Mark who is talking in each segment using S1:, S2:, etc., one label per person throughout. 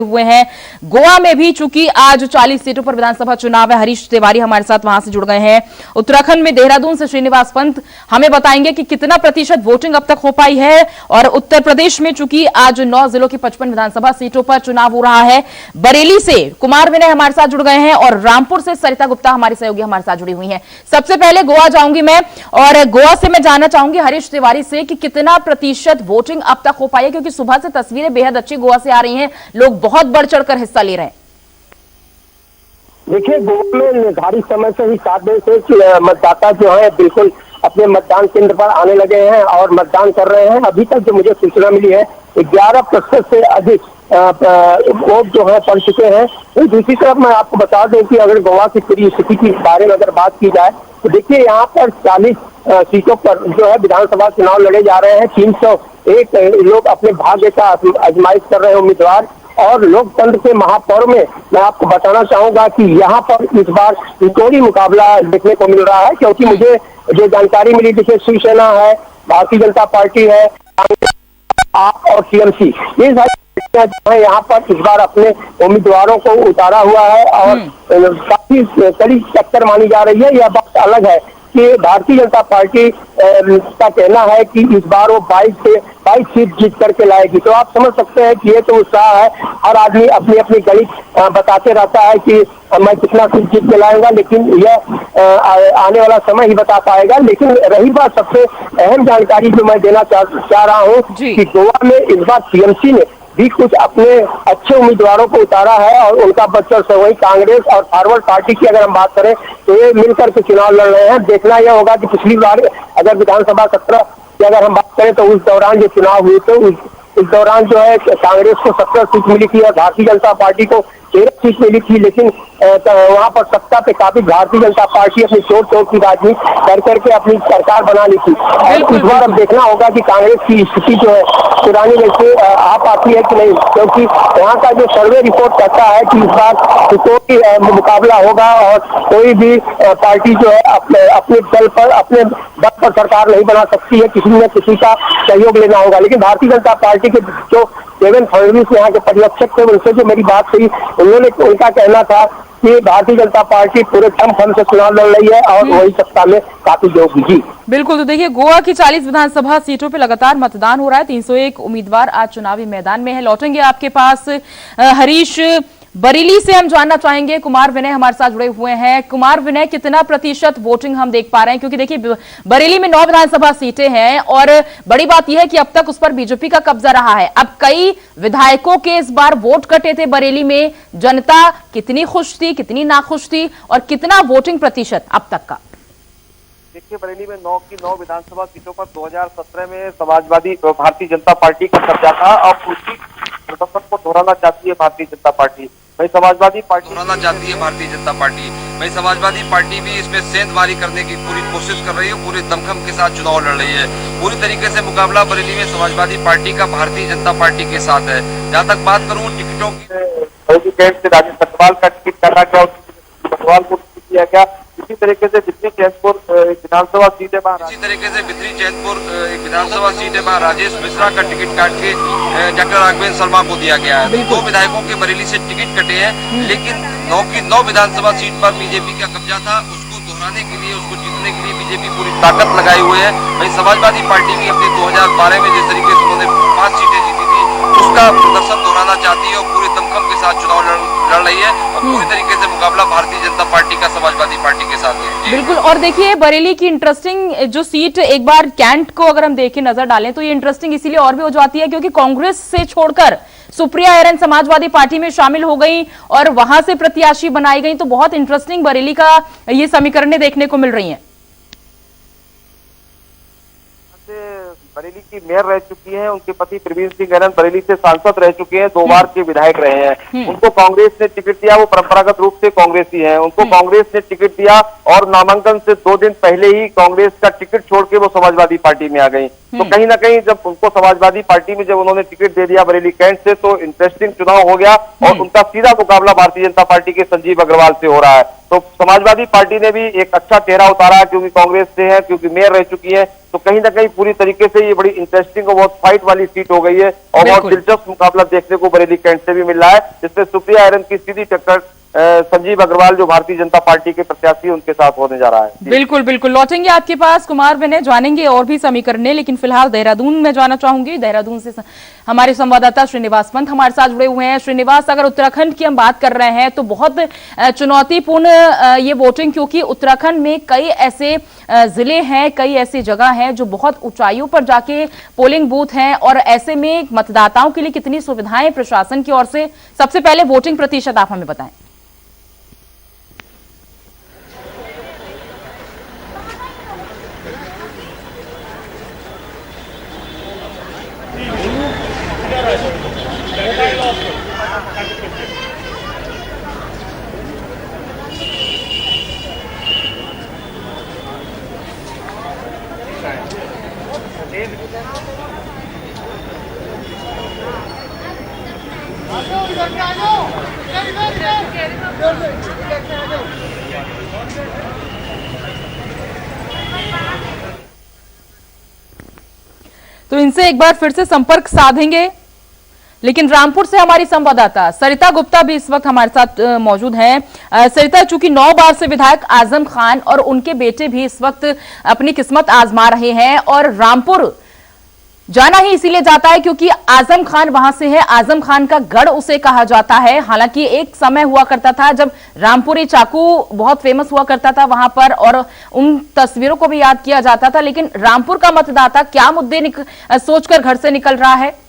S1: हुए हैं। गोवा में भी चूंकि आज 40 सीटों पर विधानसभा चुनाव है, हरीश तिवारी हमारे साथ वहां से जुड़ गए हैं। उत्तराखंड में देहरादून से श्रीनिवास पंत हमें बताएंगे कि कितना प्रतिशत वोटिंग अब तक हो पाई है। और उत्तर प्रदेश में चूंकि आज 9 जिलों की 55 विधानसभा सीटों पर चुनाव हो रहा है। बरेली से कुमार विनय हमारे साथ जुड़ गए हैं और रामपुर से सरिता गुप्ता हमारी सहयोगी हमारे साथ जुड़ी हुई है। सबसे पहले गोवा जाऊंगी मैं और गोवा से मैं जानना चाहूंगी हरीश तिवारी से कि कितना प्रतिशत वोटिंग अब तक हो पाई है, क्योंकि सुबह से तस्वीरें बेहद अच्छी गोवा से आ रही हैं, लोग बहुत बढ़ चढ़कर हिस्सा ले रहे हैं।
S2: देखिए, गोवा में निर्धारित समय से ही 7 बजे से मतदाता जो है बिल्कुल अपने मतदान केंद्र पर आने लगे हैं और मतदान कर रहे हैं। अभी तक जो मुझे सूचना मिली है 11% से अधिक वोट जो है पड़ चुके हैं। तो दूसरी तरफ मैं आपको बता दें कि अगर गोवा की पूरी स्थिति के बारे में अगर बात की जाए तो देखिए, यहाँ पर 40 सीटों पर जो है विधानसभा चुनाव लड़े जा रहे हैं। 301 लोग अपने भाग्य का आजमाइश कर रहे हैं उम्मीदवार। और लोकतंत्र के महापर्व में मैं आपको बताना चाहूंगा कि यहाँ पर इस बार त्रिकोणीय मुकाबला देखने को मिल रहा है, क्योंकि मुझे जो जानकारी मिली, देखिए शिवसेना है, भारतीय जनता पार्टी है, आप और टीएमसी, ये सारी पार्टियां जो है यहाँ पर इस बार अपने उम्मीदवारों को उतारा हुआ है और काफी कड़ी टक्कर मानी जा रही है। यह बात अलग है कि भारतीय जनता पार्टी का कहना है कि इस बार वो 22 सीट जीत करके लाएगी। तो आप समझ सकते हैं कि ये तो उत्साह है, हर आदमी अपनी अपनी गणित बताते रहता है कि मैं कितना सीट जीत के लाऊंगा, लेकिन यह आने वाला समय ही बता पाएगा। लेकिन रही बात सबसे अहम जानकारी जो मैं देना चाह रहा हूँ कि गोवा में इस बार टीएमसी ने भी कुछ अपने अच्छे उम्मीदवारों को उतारा है और उनका बच्चा से वही कांग्रेस और फॉरवर्ड पार्टी की अगर हम बात करें तो ये मिलकर के चुनाव लड़ रहे हैं। देखना यह होगा कि पिछली बार अगर विधानसभा सत्र की अगर हम बात करें तो उस दौरान जो चुनाव हुए थे उस दौरान जो है कांग्रेस को 17 सीट मिली थी और भारतीय जनता पार्टी को 13 सीट मिली थी। लेकिन वहां पर सत्ता पे काफी भारतीय जनता पार्टी अपनी तोड़ की राजनीति कर करके अपनी सरकार बना ली थी। इस बार अब देखना होगा कि कांग्रेस की स्थिति जो है पुरानी वैसे आ पाती है कि नहीं, क्योंकि यहाँ का जो सर्वे रिपोर्ट कहता है कि इस बार कोई मुकाबला होगा और कोई भी पार्टी जो है अपने दल पर अपने दल पर सरकार नहीं बना सकती है, किसी न किसी का सहयोग लेना होगा। लेकिन भारतीय जनता पार्टी के जो देवेंद्र फडणवीस यहाँ के पर्यवेक्षक थे उनसे जो मेरी बात हुई, उनका कहना था कि भारतीय जनता पार्टी पूरे दम खम से चुनाव लड़ रही है और वही सत्ता में काफी होगी। जी
S1: बिल्कुल। तो देखिए, गोवा की 40 विधानसभा सीटों पे लगातार मतदान हो रहा है। 301 उम्मीदवार आज चुनावी मैदान में है। लौटेंगे आपके पास हरीश। बरेली से हम जानना चाहेंगे, कुमार विनय हमारे साथ जुड़े हुए हैं। कुमार विनय, कितना प्रतिशत वोटिंग हम देख पा रहे हैं, क्योंकि देखिए बरेली में 9 विधानसभा सीटें हैं और बड़ी बात यह है कि अब तक उस पर बीजेपी का कब्जा रहा है। अब कई विधायकों के इस बार वोट कटे थे बरेली में, जनता कितनी खुश थी, कितनी नाखुश थी और कितना वोटिंग प्रतिशत अब तक का?
S3: देखिए, बरेली में 9 की 9 विधानसभा सीटों पर 2017 में समाजवादी भारतीय जनता पार्टी का कब्जा था। अब उसी प्रदर्शन को दोहराना चाहती है भारतीय जनता पार्टी। भाई समाजवादी पार्टी दोहराना चाहती है भारतीय जनता पार्टी। भाई समाजवादी पार्टी भी इसमें सेंधमारी करने की पूरी कोशिश कर रही है, पूरे दमखम के साथ चुनाव लड़ रही है। पूरी तरीके से मुकाबला बरेली में समाजवादी पार्टी का भारतीय जनता पार्टी के साथ है। जहाँ तक बात करूँ टिकटों की, राजेश सतपाल का टिकट करना गया, सतपाल को किया गया। इसी तरीके से बिजली चैनपुर विधानसभा सीट है, इसी तरीके से बिजली चैनपुर विधानसभा सीट है, राजेश मिश्रा का टिकट काट के डॉक्टर राघवेंद्र शर्मा को दिया गया है। 2 विधायकों के बरेली से टिकट कटे हैं, लेकिन 9 की 9 विधानसभा सीट पर बीजेपी का कब्जा था। उसको दोहराने के लिए, उसको जीतने के लिए बीजेपी पूरी ताकत लगाए हुए है। भाई समाजवादी पार्टी भी अपने 2012 में जिस तरीके से उन्होंने 5 सीटें जीती थी, उसका प्रदर्शन दोहराना चाहती है और पूरे दमखम के साथ चुनाव लड़ रही है और पूरी तरीके से मुकाबला भारतीय जनता पार्टी का समाजवादी पार्टी के साथ है।
S1: बिल्कुल। और देखिए, बरेली की इंटरेस्टिंग जो सीट, एक बार कैंट को अगर हम देखें, नजर डालें तो ये इंटरेस्टिंग इसीलिए और भी हो जाती है क्योंकि कांग्रेस से छोड़कर सुप्रिया एरन समाजवादी पार्टी में शामिल हो गई और वहां से प्रत्याशी बनाई गई। तो बहुत इंटरेस्टिंग बरेली का ये समीकरणें देखने को मिल रही हैं।
S3: बरेली की मेयर रह चुकी हैं, उनके पति प्रवीण सिंह एरन बरेली से सांसद रह चुके हैं, 2 बार के विधायक रहे हैं। उनको कांग्रेस ने टिकट दिया, वो परंपरागत रूप से कांग्रेसी हैं। उनको कांग्रेस ने टिकट दिया और नामांकन से 2 दिन पहले ही कांग्रेस का टिकट छोड़ के वो समाजवादी पार्टी में आ गई। तो कहीं ना कहीं जब उनको समाजवादी पार्टी में जब उन्होंने टिकट दे दिया बरेली कैंट से, तो इंटरेस्टिंग चुनाव हो गया और उनका सीधा मुकाबला भारतीय जनता पार्टी के संजीव अग्रवाल से हो रहा है। तो समाजवादी पार्टी ने भी एक अच्छा चेहरा उतारा, क्योंकि कांग्रेस से है, क्योंकि मेयर रह चुकी है, तो कहीं ना कहीं पूरी तरीके से ये बड़ी इंटरेस्टिंग और बहुत फाइट वाली सीट हो गई है और बहुत दिलचस्प मुकाबला देखने को बरेली कैंट से भी मिल रहा है, जिसमें सुप्रिया आयरन की सीधी टक्कर संजीव अग्रवाल जो भारतीय जनता पार्टी के प्रत्याशी उनके साथ होने जा रहा है।
S1: बिल्कुल बिल्कुल लौटेंगे आपके पास कुमार विनय, जानेंगे और भी समीकरण, लेकिन फिलहाल देहरादून में जाना चाहूंगी। देहरादून से हमारे संवाददाता श्रीनिवास पंत हमारे साथ जुड़े हुए हैं। श्रीनिवास, अगर उत्तराखंड की हम बात कर रहे हैं तो बहुत चुनौतीपूर्ण ये वोटिंग, क्योंकि उत्तराखंड में कई ऐसे जिले हैं, कई ऐसी जगह हैं जो बहुत ऊंचाइयों पर जाके पोलिंग बूथ हैं, और ऐसे में मतदाताओं के लिए कितनी सुविधाएं प्रशासन की ओर से। सबसे पहले वोटिंग प्रतिशत आप हमें बताएं। तो इनसे एक बार फिर से संपर्क साधेंगे, लेकिन रामपुर से हमारी संवाददाता सरिता गुप्ता भी इस वक्त हमारे साथ मौजूद हैं। सरिता, चूंकि 9 बार से विधायक आजम खान और उनके बेटे भी इस वक्त अपनी किस्मत आजमा रहे हैं, और रामपुर जाना ही इसीलिए जाता है क्योंकि आजम खान वहां से है, आजम खान का गढ़ उसे कहा जाता है। हालांकि एक समय हुआ करता था जब रामपुरी चाकू बहुत फेमस हुआ करता था वहां पर, और उन तस्वीरों को भी याद किया जाता था। लेकिन रामपुर का मतदाता क्या मुद्दे सोचकर घर से निकल रहा है?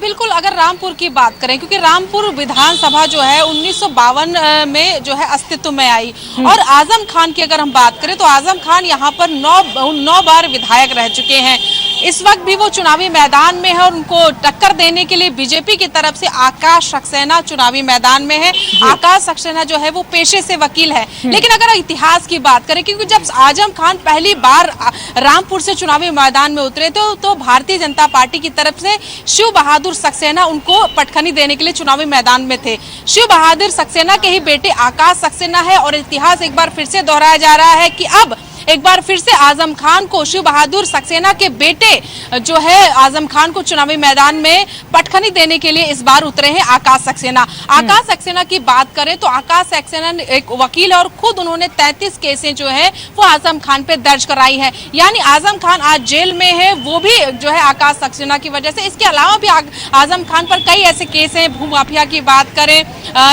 S4: बिल्कुल, अगर रामपुर की बात करें, क्योंकि रामपुर विधानसभा जो है 1952 में जो है अस्तित्व में आई, और आजम खान की अगर हम बात करें तो आजम खान यहाँ पर 9 बार विधायक रह चुके हैं। इस वक्त भी वो चुनावी मैदान में है और उनको टक्कर देने के लिए बीजेपी की तरफ से आकाश सक्सेना चुनावी मैदान में है। आकाश सक्सेना जो है वो पेशे से वकील है। लेकिन अगर इतिहास की बात करें, क्योंकि जब आजम खान पहली बार रामपुर से चुनावी मैदान में उतरे तो भारतीय जनता पार्टी की तरफ से शिव बहादुर सक्सेना उनको पटखनी देने के लिए चुनावी मैदान में थे। शिव बहादुर सक्सेना के ही बेटे आकाश सक्सेना है, और इतिहास एक बार फिर से दोहराया जा रहा है कि अब एक बार फिर से आजम खान को, शिव बहादुर सक्सेना के बेटे जो है आजम खान को चुनावी मैदान में पटखनी देने के लिए इस बार उतरे हैं आकाश सक्सेना। आकाश सक्सेना की बात करें तो आकाश सक्सेना एक वकील है, और खुद उन्होंने 33 केसें जो है वो आजम खान पे दर्ज कराई है। यानी आजम खान आज जेल में है, वो भी जो है आकाश सक्सेना की वजह से। इसके अलावा भी आजम खान पर कई ऐसे केस हैं, भू माफिया की बात करें,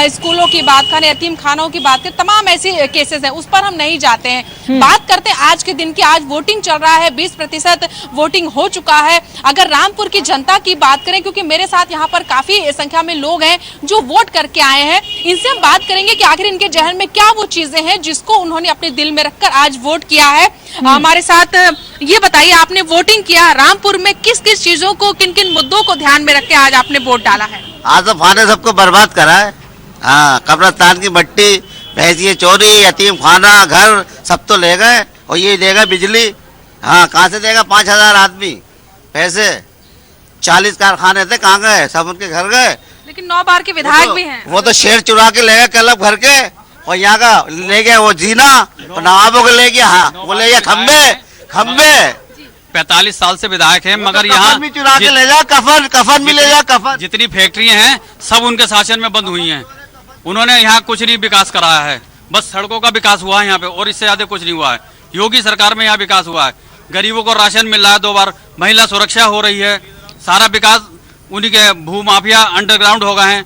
S4: स्कूलों की बात करें, यतीम खानों की बात करें, तमाम ऐसे केसेस हैं, उस पर हम नहीं जाते हैं। बात करते हैं आज के दिन की। आज वोटिंग चल रहा है, 20% वोटिंग हो चुका है। अगर रामपुर की जनता की बात करें, क्योंकि मेरे साथ यहाँ पर काफी संख्या में लोग हैं जो वोट करके आए हैं, इनसे हम बात करेंगे कि आखिर इनके जहन में क्या वो चीजें हैं जिसको उन्होंने अपने दिल में रखकर आज वोट किया है। हमारे साथ ये बताइए, आपने वोटिंग किया रामपुर में, किस किस चीजों को, किन किन मुद्दों को ध्यान में रख के आज आपने वोट डाला है?
S5: आजम खान ने सबको बर्बाद करा है। हाँ, कब्रिस्तान की मट्टी, भैंसिए चोरी, यतीम खाना, घर सब तो ले गए, और ये देगा बिजली। हाँ, कहाँ से देगा 5000 आदमी पैसे? 40 कारखाने थे, कहाँ गए? सब उनके घर गए।
S4: लेकिन 9 बार के विधायक भी हैं।
S5: वो तो शेर चुरा के ले गए क्लब घर के, और यहाँ का ले गए वो जीना, और नवाबों को ले गया। हाँ, वो ले गया खम्बे।
S6: 45 साल से विधायक है, मगर यहाँ
S5: भी चुरा के ले जा, कफन भी ले जा, कफन।
S6: जितनी फैक्ट्रियां हैं सब उनके शासन में बंद हुई हैं। उन्होंने यहाँ कुछ नहीं विकास कराया है, बस सड़कों का विकास हुआ है यहाँ पे, और इससे ज्यादा कुछ नहीं हुआ है। योगी सरकार में यहाँ विकास हुआ है, गरीबों को राशन मिल रहा है 2 बार, महिला सुरक्षा हो रही है, सारा विकास उन्हीं के। भू माफिया अंडरग्राउंड हो गए हैं।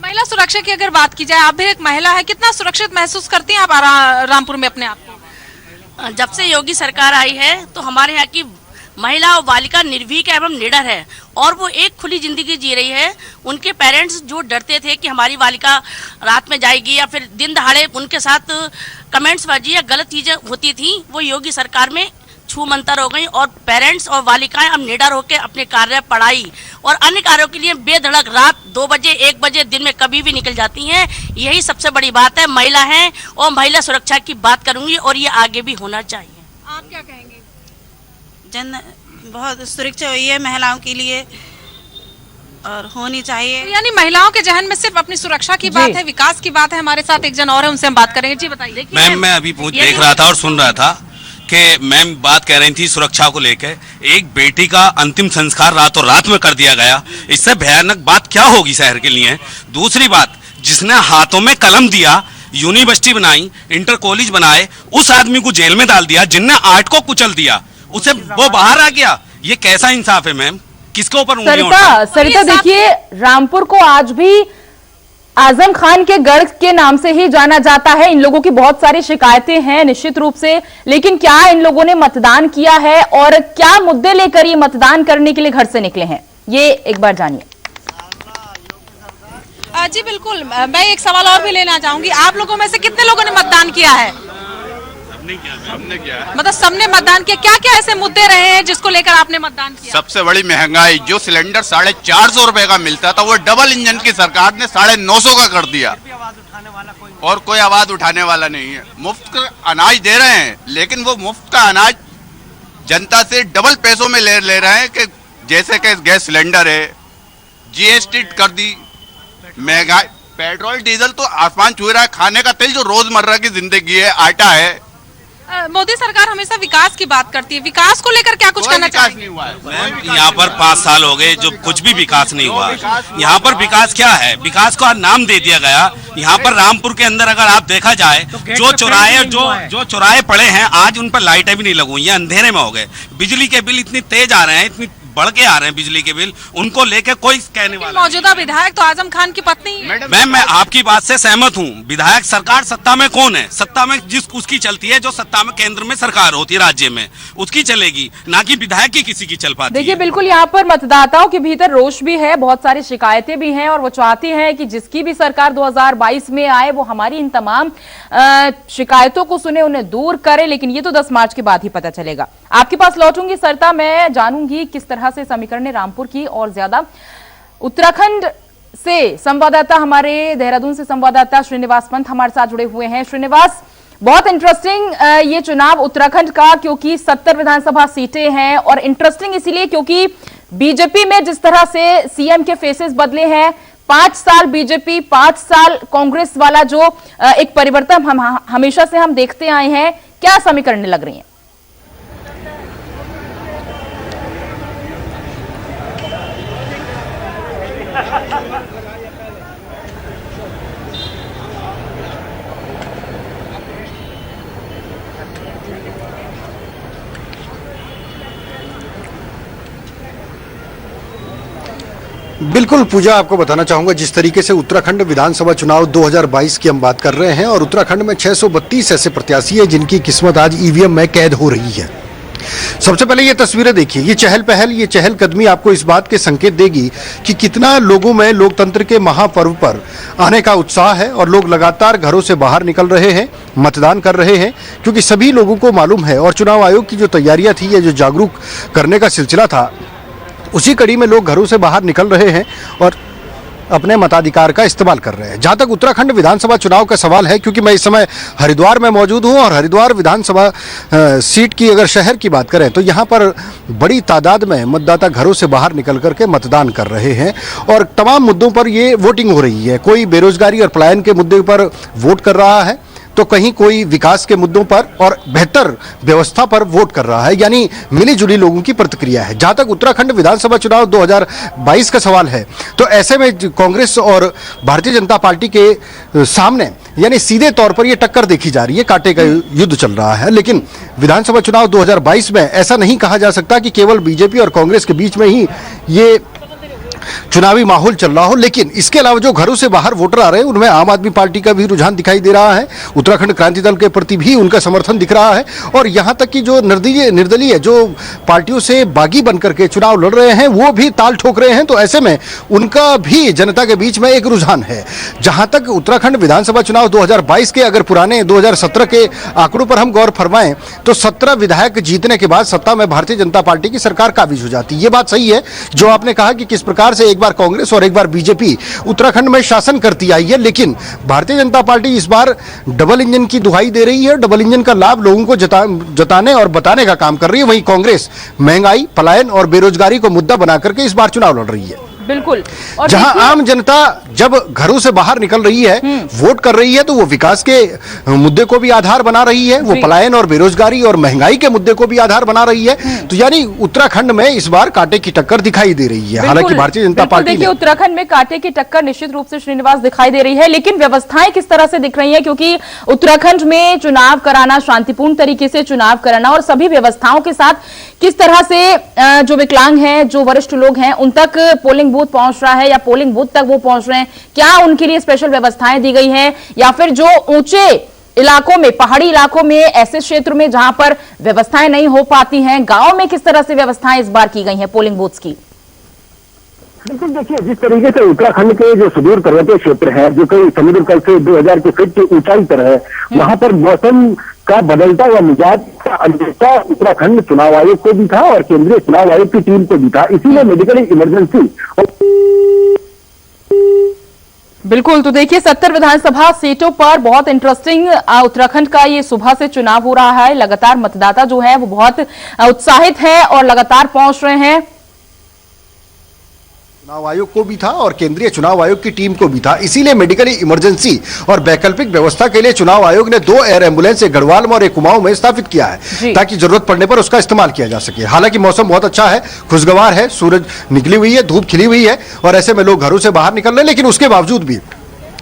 S4: महिला सुरक्षा की अगर बात की जाए, आप भी एक महिला है, कितना सुरक्षित महसूस करती हैं आप रामपुर में अपने आप को?
S7: जब से योगी सरकार आई है तो हमारे यहाँ की महिला और बालिका निर्भीक एवं निडर है, और वो एक खुली जिंदगी जी रही है। उनके पेरेंट्स जो डरते थे कि हमारी बालिका रात में जाएगी या फिर दिन दहाड़े उनके साथ कमेंट्स बाजी या गलत चीजें होती थी, वो योगी सरकार में छू मंतर हो गई, और पेरेंट्स और बालिकाएं अब निडर होकर अपने कार्य, पढ़ाई और अन्य कार्यों के लिए बेधड़क रात 2 बजे 1 बजे दिन में कभी भी निकल जाती हैं। यही सबसे बड़ी बात है। महिला है और महिला सुरक्षा की बात करूंगी, और ये आगे भी होना चाहिए।
S4: आप क्या कहेंगे?
S8: बहुत सुरक्षा हुई है महिलाओं के लिए। और होनी चाहिए।
S4: यानी महिलाओं के जहन में सिर्फ अपनी सुरक्षा की बात है, विकास की बात है। हमारे साथ एक जन और है, उनसे हम बात करेंगे। जी बताइए।
S9: मैम मैं अभी देख रहा था और सुन रहा था कि मैम बात कह रही थी सुरक्षा को लेकर। एक बेटी का अंतिम संस्कार रातों रात में कर दिया गया, इससे भयानक बात क्या होगी शहर के लिए। दूसरी बात, जिसने हाथों में कलम दिया, यूनिवर्सिटी बनाई, इंटर कॉलेज बनाए, उस आदमी को जेल में डाल दिया। जिनने आर्ट को कुचल दिया उसे वो बाहर आ गया। ये कैसा इंसाफ है मैम? किसके ऊपर
S1: सरिता देखिए, रामपुर को आज भी आजम खान के गढ़ के नाम से ही जाना जाता है। इन लोगों की बहुत सारी शिकायतें हैं निश्चित रूप से, लेकिन क्या इन लोगों ने मतदान किया है और क्या मुद्दे लेकर ये मतदान करने के लिए घर से निकले हैं, ये एक बार जानिए।
S4: जी बिल्कुल, मैं एक सवाल और भी लेना चाहूंगी। आप लोगों में से कितने लोगों ने मतदान किया है?
S10: सबने किया है।
S4: मतलब सबने मतदान किया। क्या क्या ऐसे मुद्दे रहे हैं जिसको लेकर आपने मतदान किया?
S10: सबसे बड़ी महंगाई, जो सिलेंडर 450 रुपए का मिलता था वो डबल इंजन की सरकार ने 950 का कर दिया, और कोई आवाज उठाने वाला नहीं है। मुफ्त का अनाज दे रहे हैं, लेकिन वो मुफ्त का अनाज जनता से डबल पैसों में ले रहे हैं कि जैसे कि गैस सिलेंडर है, जीएसटी कर दी, महंगाई, पेट्रोल डीजल तो आसमान छू रहा है। खाने का तेल जो रोजमर्रा की जिंदगी है, आटा है।
S4: मोदी सरकार हमेशा विकास की बात करती है, विकास को लेकर क्या कुछ करना चाहिए?
S9: यहाँ पर 5 साल हो गए जो कुछ भी विकास नहीं हुआ। यहाँ पर विकास क्या है? विकास को नाम दे दिया गया। यहाँ पर रामपुर के अंदर अगर आप देखा जाए, जो चौराहे पड़े हैं आज उन पर लाइटें भी नहीं लगू, ये अंधेरे में हो गए। बिजली के बिल इतनी तेज आ रहे हैं, इतनी बढ़ के आ रहे हैं बिजली के बिल, उनको लेके कोई कहने वाला।
S4: मौजूदा विधायक तो आजम खान की पत्नी है।
S9: मैम मैं आपकी बात से सहमत हूँ। विधायक सरकार सत्ता में कौन है? सत्ता में उसकी चलती है जो सत्ता में केंद्र में सरकार होती है, राज्य में उसकी चलेगी, ना कि विधायक की किसी की चल पाती।
S1: देखिए बिल्कुल, यहाँ पर मतदाताओं के भीतर रोष भी है, बहुत सारी शिकायतें भी हैं और वो चाहते हैं कि जिसकी भी सरकार 2022 में आए वो हमारी इन तमाम शिकायतों को सुने, उन्हें दूर करे। लेकिन ये तो 10 मार्च के बाद ही पता चलेगा। आपके पास लौटूंगी सरिता, मैं जानूंगी किस तरह से समीकरण है रामपुर की और ज्यादा। उत्तराखंड से संवाददाता, हमारे देहरादून से संवाददाता श्रीनिवास पंत हमारे साथ जुड़े हुए हैं। श्रीनिवास, बहुत इंटरेस्टिंग ये चुनाव उत्तराखंड का, क्योंकि 70 विधानसभा सीटें हैं और इंटरेस्टिंग इसीलिए क्योंकि बीजेपी में जिस तरह से सीएम के फेसेस बदले हैं, 5 साल बीजेपी 5 साल कांग्रेस वाला जो एक परिवर्तन हम हमेशा से हम देखते आए हैं, क्या समीकरण लग रही है?
S11: बिल्कुल पूजा, आपको बताना चाहूंगा जिस तरीके से उत्तराखंड विधानसभा चुनाव 2022 की हम बात कर रहे हैं और उत्तराखंड में 632 ऐसे प्रत्याशी हैं जिनकी किस्मत आज ईवीएम में कैद हो रही है। सबसे पहले ये तस्वीरें देखिए, ये चहल पहल, ये चहलकदमी आपको इस बात के संकेत देगी कि कितना लोगों में लोकतंत्र के महापर्व पर आने का उत्साह है और लोग लगातार घरों से बाहर निकल रहे हैं, मतदान कर रहे हैं, क्योंकि सभी लोगों को मालूम है और चुनाव आयोग की जो तैयारियां थी, ये जो जागरूक करने का सिलसिला था, उसी कड़ी में लोग घरों से बाहर निकल रहे हैं और अपने मताधिकार का इस्तेमाल कर रहे हैं। जहां तक उत्तराखंड विधानसभा चुनाव का सवाल है, क्योंकि मैं इस समय हरिद्वार में मौजूद हूं और हरिद्वार विधानसभा सीट की अगर शहर की बात करें तो यहां पर बड़ी तादाद में मतदाता घरों से बाहर निकल करके मतदान कर रहे हैं और तमाम मुद्दों पर ये वोटिंग हो रही है। कोई बेरोजगारी और पलायन के मुद्दे पर वोट कर रहा है, तो कहीं कोई विकास के मुद्दों पर और बेहतर व्यवस्था पर वोट कर रहा है, यानी मिली जुली लोगों की प्रतिक्रिया है। जहां तक उत्तराखंड विधानसभा चुनाव 2022 का सवाल है, तो ऐसे में कांग्रेस और भारतीय जनता पार्टी के सामने यानी सीधे तौर पर यह टक्कर देखी जा रही है, कांटे का युद्ध चल रहा है। लेकिन विधानसभा चुनाव 2022 में ऐसा नहीं कहा जा सकता कि केवल बीजेपी और कांग्रेस के बीच में ही ये चुनावी माहौल चल रहा हो, लेकिन इसके अलावा जो घरों से बाहर वोटर आ रहे हैं उनमें आम आदमी पार्टी का भी रुझान दिखाई दे रहा है, उत्तराखंड क्रांति दल के प्रति भी उनका समर्थन दिख रहा है और यहां तक कि जो निर्दलीय जो पार्टियों से बागी बनकर के चुनाव लड़ रहे हैं वो भी ताल ठोक रहे हैं। तो ऐसे में उनका भी जनता के बीच में एक रुझान है। जहां तक उत्तराखंड विधानसभा चुनाव 2022 के अगर पुराने 2017 के आंकड़ों पर हम गौर फरमाएं तो 17 विधायक जीतने के बाद सत्ता में भारतीय जनता पार्टी की सरकार काबिज हो जाती है। ये बात सही है जो आपने कहा कि किस प्रकार से एक बार कांग्रेस और एक बार बीजेपी उत्तराखंड में शासन करती आई है, लेकिन भारतीय जनता पार्टी इस बार डबल इंजन की दुहाई दे रही है, डबल इंजन का लाभ लोगों को जताने और बताने का काम कर रही है। वहीं कांग्रेस महंगाई, पलायन और बेरोजगारी को मुद्दा बना करके इस बार चुनाव लड़ रही है।
S1: बिल्कुल। और
S11: जहां आम जनता जब घरों से बाहर निकल रही है, वोट कर रही है, तो वो विकास के मुद्दे को भी आधार बना रही है, वो पलायन और बेरोजगारी और महंगाई के मुद्दे को भी आधार बना रही है। तो यानी उत्तराखंड में इस बार कांटे की टक्कर दिखाई दे रही है। हालांकि भारतीय जनता पार्टी
S1: देखिए उत्तराखंड में कांटे की टक्कर निश्चित रूप से श्रीनिवास दिखाई दे रही है, लेकिन व्यवस्थाएं किस तरह से दिख रही है, क्योंकि उत्तराखंड में चुनाव कराना, शांतिपूर्ण तरीके से चुनाव कराना और सभी व्यवस्थाओं के साथ किस तरह से जो विकलांग हैं, जो वरिष्ठ लोग हैं, उन तक पोलिंग बूथ पहुंच रहा है या पोलिंग बूथ तक वो पहुंच रहे हैं, क्या उनके लिए स्पेशल व्यवस्थाएं दी गई हैं, या फिर जो ऊंचे इलाकों में, पहाड़ी इलाकों में, ऐसे क्षेत्र में जहां पर व्यवस्थाएं नहीं हो पाती हैं, गांव में किस तरह से व्यवस्थाएं इस बार की गई हैं पोलिंग बूथ्स की?
S2: बिल्कुल, देखिए जिस तरीके से उत्तराखंड के जो सुदूर पर्वतीय क्षेत्र है, जो कई समुद्र तल से 2000 के फीट की ऊंचाई पर है, वहां पर मौसम का बदलता हुआ मिजाज का अंदेशा उत्तराखंड चुनाव आयोग को भी था और केंद्रीय चुनाव आयोग की टीम को भी था। इसीलिए मेडिकल इमरजेंसी
S1: बिल्कुल। तो देखिए 70 विधानसभा सीटों पर बहुत इंटरेस्टिंग उत्तराखंड का ये सुबह से चुनाव हो रहा है। लगातार मतदाता जो है वो बहुत उत्साहित है और लगातार पहुंच रहे हैं।
S11: चुनाव आयोग को भी था और केंद्रीय चुनाव आयोग की टीम को भी था। इसीलिए मेडिकल इमरजेंसी और वैकल्पिक व्यवस्था के लिए चुनाव आयोग ने 2 एयर एम्बुलेंस एक गढ़वाल में और एक कुमाऊं में स्थापित किया है, ताकि जरूरत पड़ने पर उसका इस्तेमाल किया जा सके। हालांकि मौसम बहुत अच्छा है, खुशगवार है, सूरज निकली हुई है, धूप खिली हुई है और ऐसे में लोग घरों से बाहर निकल रहे हैं। लेकिन उसके बावजूद भी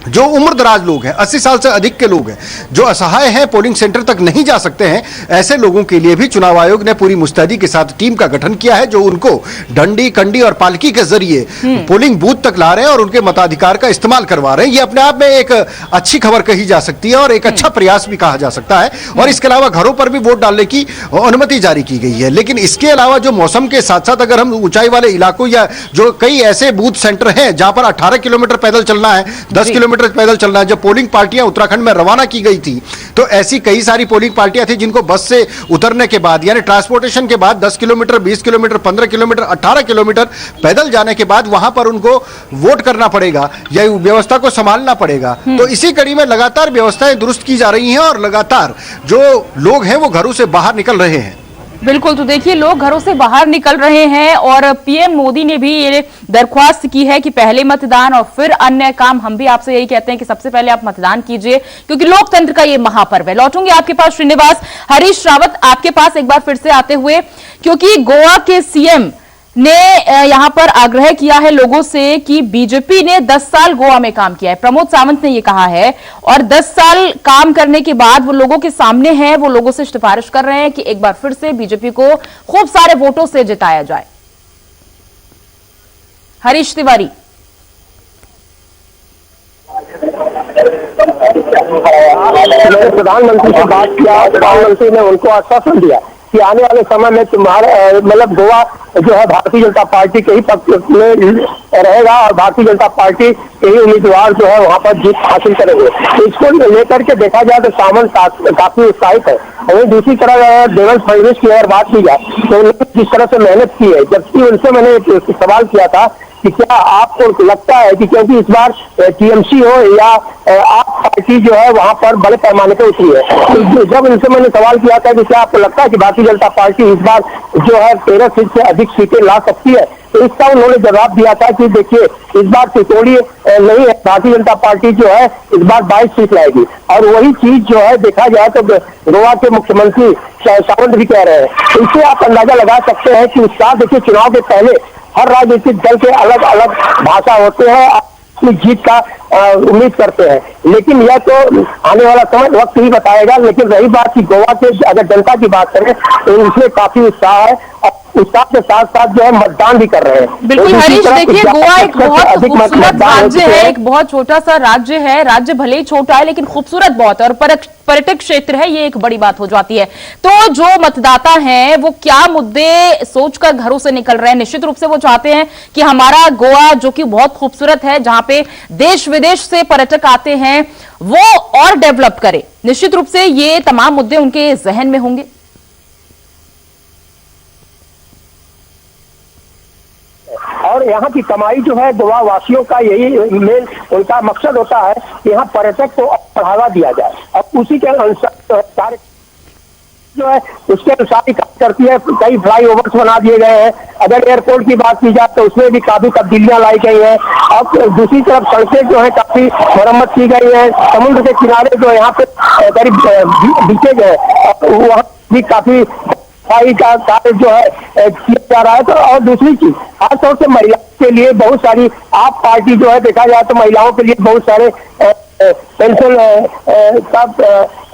S11: जो उम्रदराज लोग हैं, 80 साल से अधिक के लोग हैं, जो असहाय हैं, पोलिंग सेंटर तक नहीं जा सकते हैं, ऐसे लोगों के लिए भी चुनाव आयोग ने पूरी मुस्तैदी के साथ टीम का गठन किया है, जो उनको डंडी, कंडी और पालकी के जरिए पोलिंग बूथ तक ला रहे हैं और उनके मताधिकार का इस्तेमाल करवा रहे हैं। ये अपने आप में एक अच्छी खबर कही जा सकती है और एक अच्छा प्रयास भी कहा जा सकता है। और इसके अलावा घरों पर भी वोट डालने की अनुमति जारी की गई है। लेकिन इसके अलावा जो मौसम के साथ साथ अगर हम ऊंचाई वाले इलाकों या जो कई ऐसे बूथ सेंटर हैं जहां पर 18 किलोमीटर पैदल चलना है, 10 किलोमीटर पैदल चलना है, जब पोलिंग पार्टियां उत्तराखंड में रवाना की गई थी, तो ऐसी कई सारी पोलिंग पार्टियां थी जिनको बस से उतरने के बाद, यानी ट्रांसपोर्टेशन के बाद 10 किलोमीटर, 20 किलोमीटर, 15 किलोमीटर, 18 किलोमीटर पैदल जाने के बाद वहां पर उनको वोट करना पड़ेगा या व्यवस्था को संभालना पड़ेगा। तो इसी कड़ी में लगातार व्यवस्थाएं दुरुस्त की जा रही हैं और लगातार जो लोग हैं वो घरों से बाहर निकल रहे हैं।
S1: बिल्कुल। तो देखिए लोग घरों से बाहर निकल रहे हैं और पीएम मोदी ने भी ये दरख्वास्त की है कि पहले मतदान और फिर अन्य काम। हम भी आपसे यही कहते हैं कि सबसे पहले आप मतदान कीजिए, क्योंकि लोकतंत्र का ये महापर्व है। लौटूंगी आपके पास श्रीनिवास। हरीश रावत, आपके पास एक बार फिर से आते हुए, क्योंकि गोवा के सीएम ने यहां पर आग्रह किया है लोगों से कि बीजेपी ने 10 साल गोवा में काम किया है। प्रमोद सावंत ने यह कहा है और 10 साल काम करने के बाद वो लोगों के सामने है, वो लोगों से सिफारिश कर रहे हैं कि एक बार फिर से बीजेपी को खूब सारे वोटों से जिताया जाए। हरीश तिवारी।
S2: प्रधानमंत्री से बात किया, प्रधानमंत्री ने उनको आश्वासन दिया कि आने वाले समय में तुम्हारे मतलब गोवा जो है भारतीय जनता पार्टी के ही पक्ष में रहेगा और भारतीय जनता पार्टी के ही उम्मीदवार जो है वहां पर जीत हासिल करेंगे। तो इसको लेकर के देखा जाए तो सावंत काफी उत्साहित है। वहीं दूसरी तरह देवेंद्र फडणवीस की अगर बात की जाए तो उन्होंने जिस तरह से मेहनत की है, जबकि उनसे मैंने एक सवाल किया था कि क्या आपको लगता है कि क्योंकि इस बार टीएमसी हो या आप पार्टी जो है वहां पर बड़े पैमाने पर उतरी है, तो जब उनसे मैंने सवाल किया था कि क्या आपको लगता है कि भारतीय जनता पार्टी इस बार जो है 13 सीट से अधिक सीटें ला सकती है, तो इसका उन्होंने जवाब दिया था कि देखिए इस बार तिकोड़ी नहीं है, भारतीय जनता पार्टी जो है इस बार 22 सीट लाएगी। और वही चीज जो है देखा जाए तो गोवा के मुख्यमंत्री सावंत भी कह रहे हैं। तो इससे आप अंदाजा लगा सकते हैं कि उत्साह देखिए चुनाव के पहले हर राजनीतिक दल के अलग अलग भाषा होते हैं, अपनी जीत का उम्मीद करते हैं, लेकिन यह तो आने वाला समय वक्त ही बताएगा। लेकिन रही बात की गोवा के अगर जनता की बात करें तो उसमें काफी उत्साह है और उत्साह के साथ साथ जो है मतदान भी कर रहे हैं।
S1: बिल्कुल हरीश, देखिए गोवा एक बहुत खूबसूरत राज्य है, एक बहुत छोटा सा राज्य है, राज्य भले ही छोटा है लेकिन खूबसूरत बहुत है और पर्यटक क्षेत्र है, ये एक बड़ी बात हो जाती है। तो जो मतदाता हैं वो क्या मुद्दे सोचकर घरों से निकल रहे हैं? निश्चित रूप से वो चाहते हैं कि हमारा गोवा जो कि बहुत खूबसूरत है, जहां पे देश विदेश से पर्यटक आते हैं, वो और डेवलप करे। निश्चित रूप से ये तमाम मुद्दे उनके जहन में होंगे।
S2: और यहाँ की कमाई जो है गोवा वासियों का यही मेन उनका मकसद होता है कि यहाँ पर्यटक को बढ़ावा दिया जाए और उसी के अनुसार कार्य। जो है उसके अनुसार ही काम करती है। कई फ्लाईओवर्स बना दिए गए हैं। अगर एयरपोर्ट की बात की जाए तो उसमें भी काफी तब्दीलियां लाई गई हैं। अब दूसरी तरफ सड़कें जो है काफी मरम्मत की गई है। समुद्र के किनारे जो यहाँ पे करीब बीचेज है वहाँ भी काफी सफाई का कार्य जो है किया जा रहा है। तो और दूसरी चीज खासतौर से महिलाओं के लिए बहुत सारी आप पार्टी जो है देखा जाए तो महिलाओं के लिए बहुत सारे पेंशन का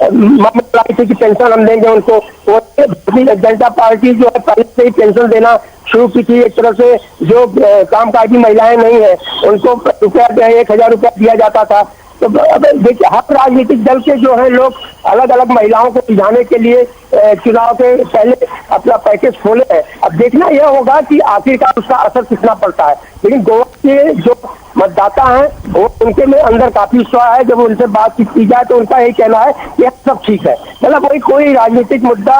S2: मामला आई थी कि पेंशन हम देंगे उनको। वो भारतीय जनता पार्टी जो है पहले से ही पेंशन देना शुरू की थी। एक तरह से जो कामकाजी महिलाएं नहीं है उनको रुपया 1000 रुपया दिया जाता था। तो देखिए हर राजनीतिक दल के जो है लोग अलग अलग महिलाओं को रिझाने के लिए चुनाव के पहले अपना पैकेज खोले हैं। अब देखना यह होगा कि आखिरकार उसका असर कितना पड़ता है। लेकिन गोवा के जो मतदाता हैं वो उनके में अंदर काफी विश्वास है। जब उनसे बातचीत की जाए तो उनका यही कहना है कि सब ठीक है। मतलब कोई राजनीतिक मुद्दा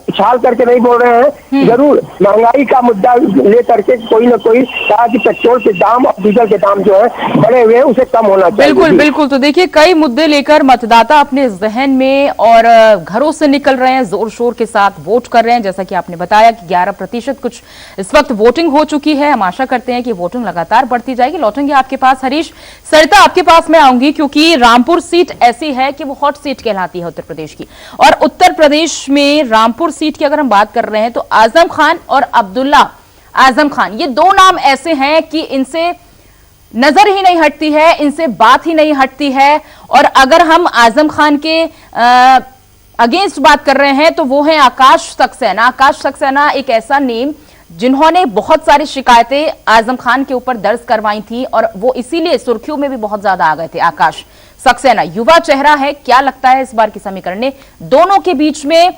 S2: उछाल करके नहीं बोल रहे हैं। जरूर महंगाई का मुद्दा लेकर के कोई न कोई कहा कि पेट्रोल के दाम और डीजल के दाम जो है बढ़े हुए हैं उसे कम होना चाहिए।
S1: बिल्कुल बिल्कुल। तो देखिए कई मुद्दे लेकर मतदाता अपने जहन में और घरों से निकल रहे हैं, जोर शोर के साथ वोट कर रहे हैं। जैसा कि आपने बताया कि 11% कुछ इस वक्त वोटिंग हो चुकी है। हम आशा करते हैं कि वोटिंग लगातार बढ़ती जाएगी। लौटेंगे आपके पास हरीश। सरिता आपके पास मैं आऊंगी क्योंकि रामपुर सीट ऐसी है कि वो हॉट सीट कहलाती है उत्तर प्रदेश की। और उत्तर प्रदेश में रामपुर सीट की अगर हम बात कर रहे हैं तो आजम खान और अब्दुल्ला आजम खान ये दो नाम ऐसे हैं कि इनसे नजर ही नहीं हटती है, इनसे बात ही नहीं हटती है। और अगर हम आजम खान के अगेंस्ट बात कर रहे हैं तो वो है आकाश सक्सेना। आकाश सक्सेना एक ऐसा नेम जिन्होंने बहुत सारी शिकायतें आजम खान के ऊपर दर्ज करवाई थी और वो इसीलिए सुर्खियों में भी बहुत ज्यादा आ गए थे। आकाश सक्सेना युवा चेहरा है। क्या लगता है इस बार की समीकरण में दोनों के बीच में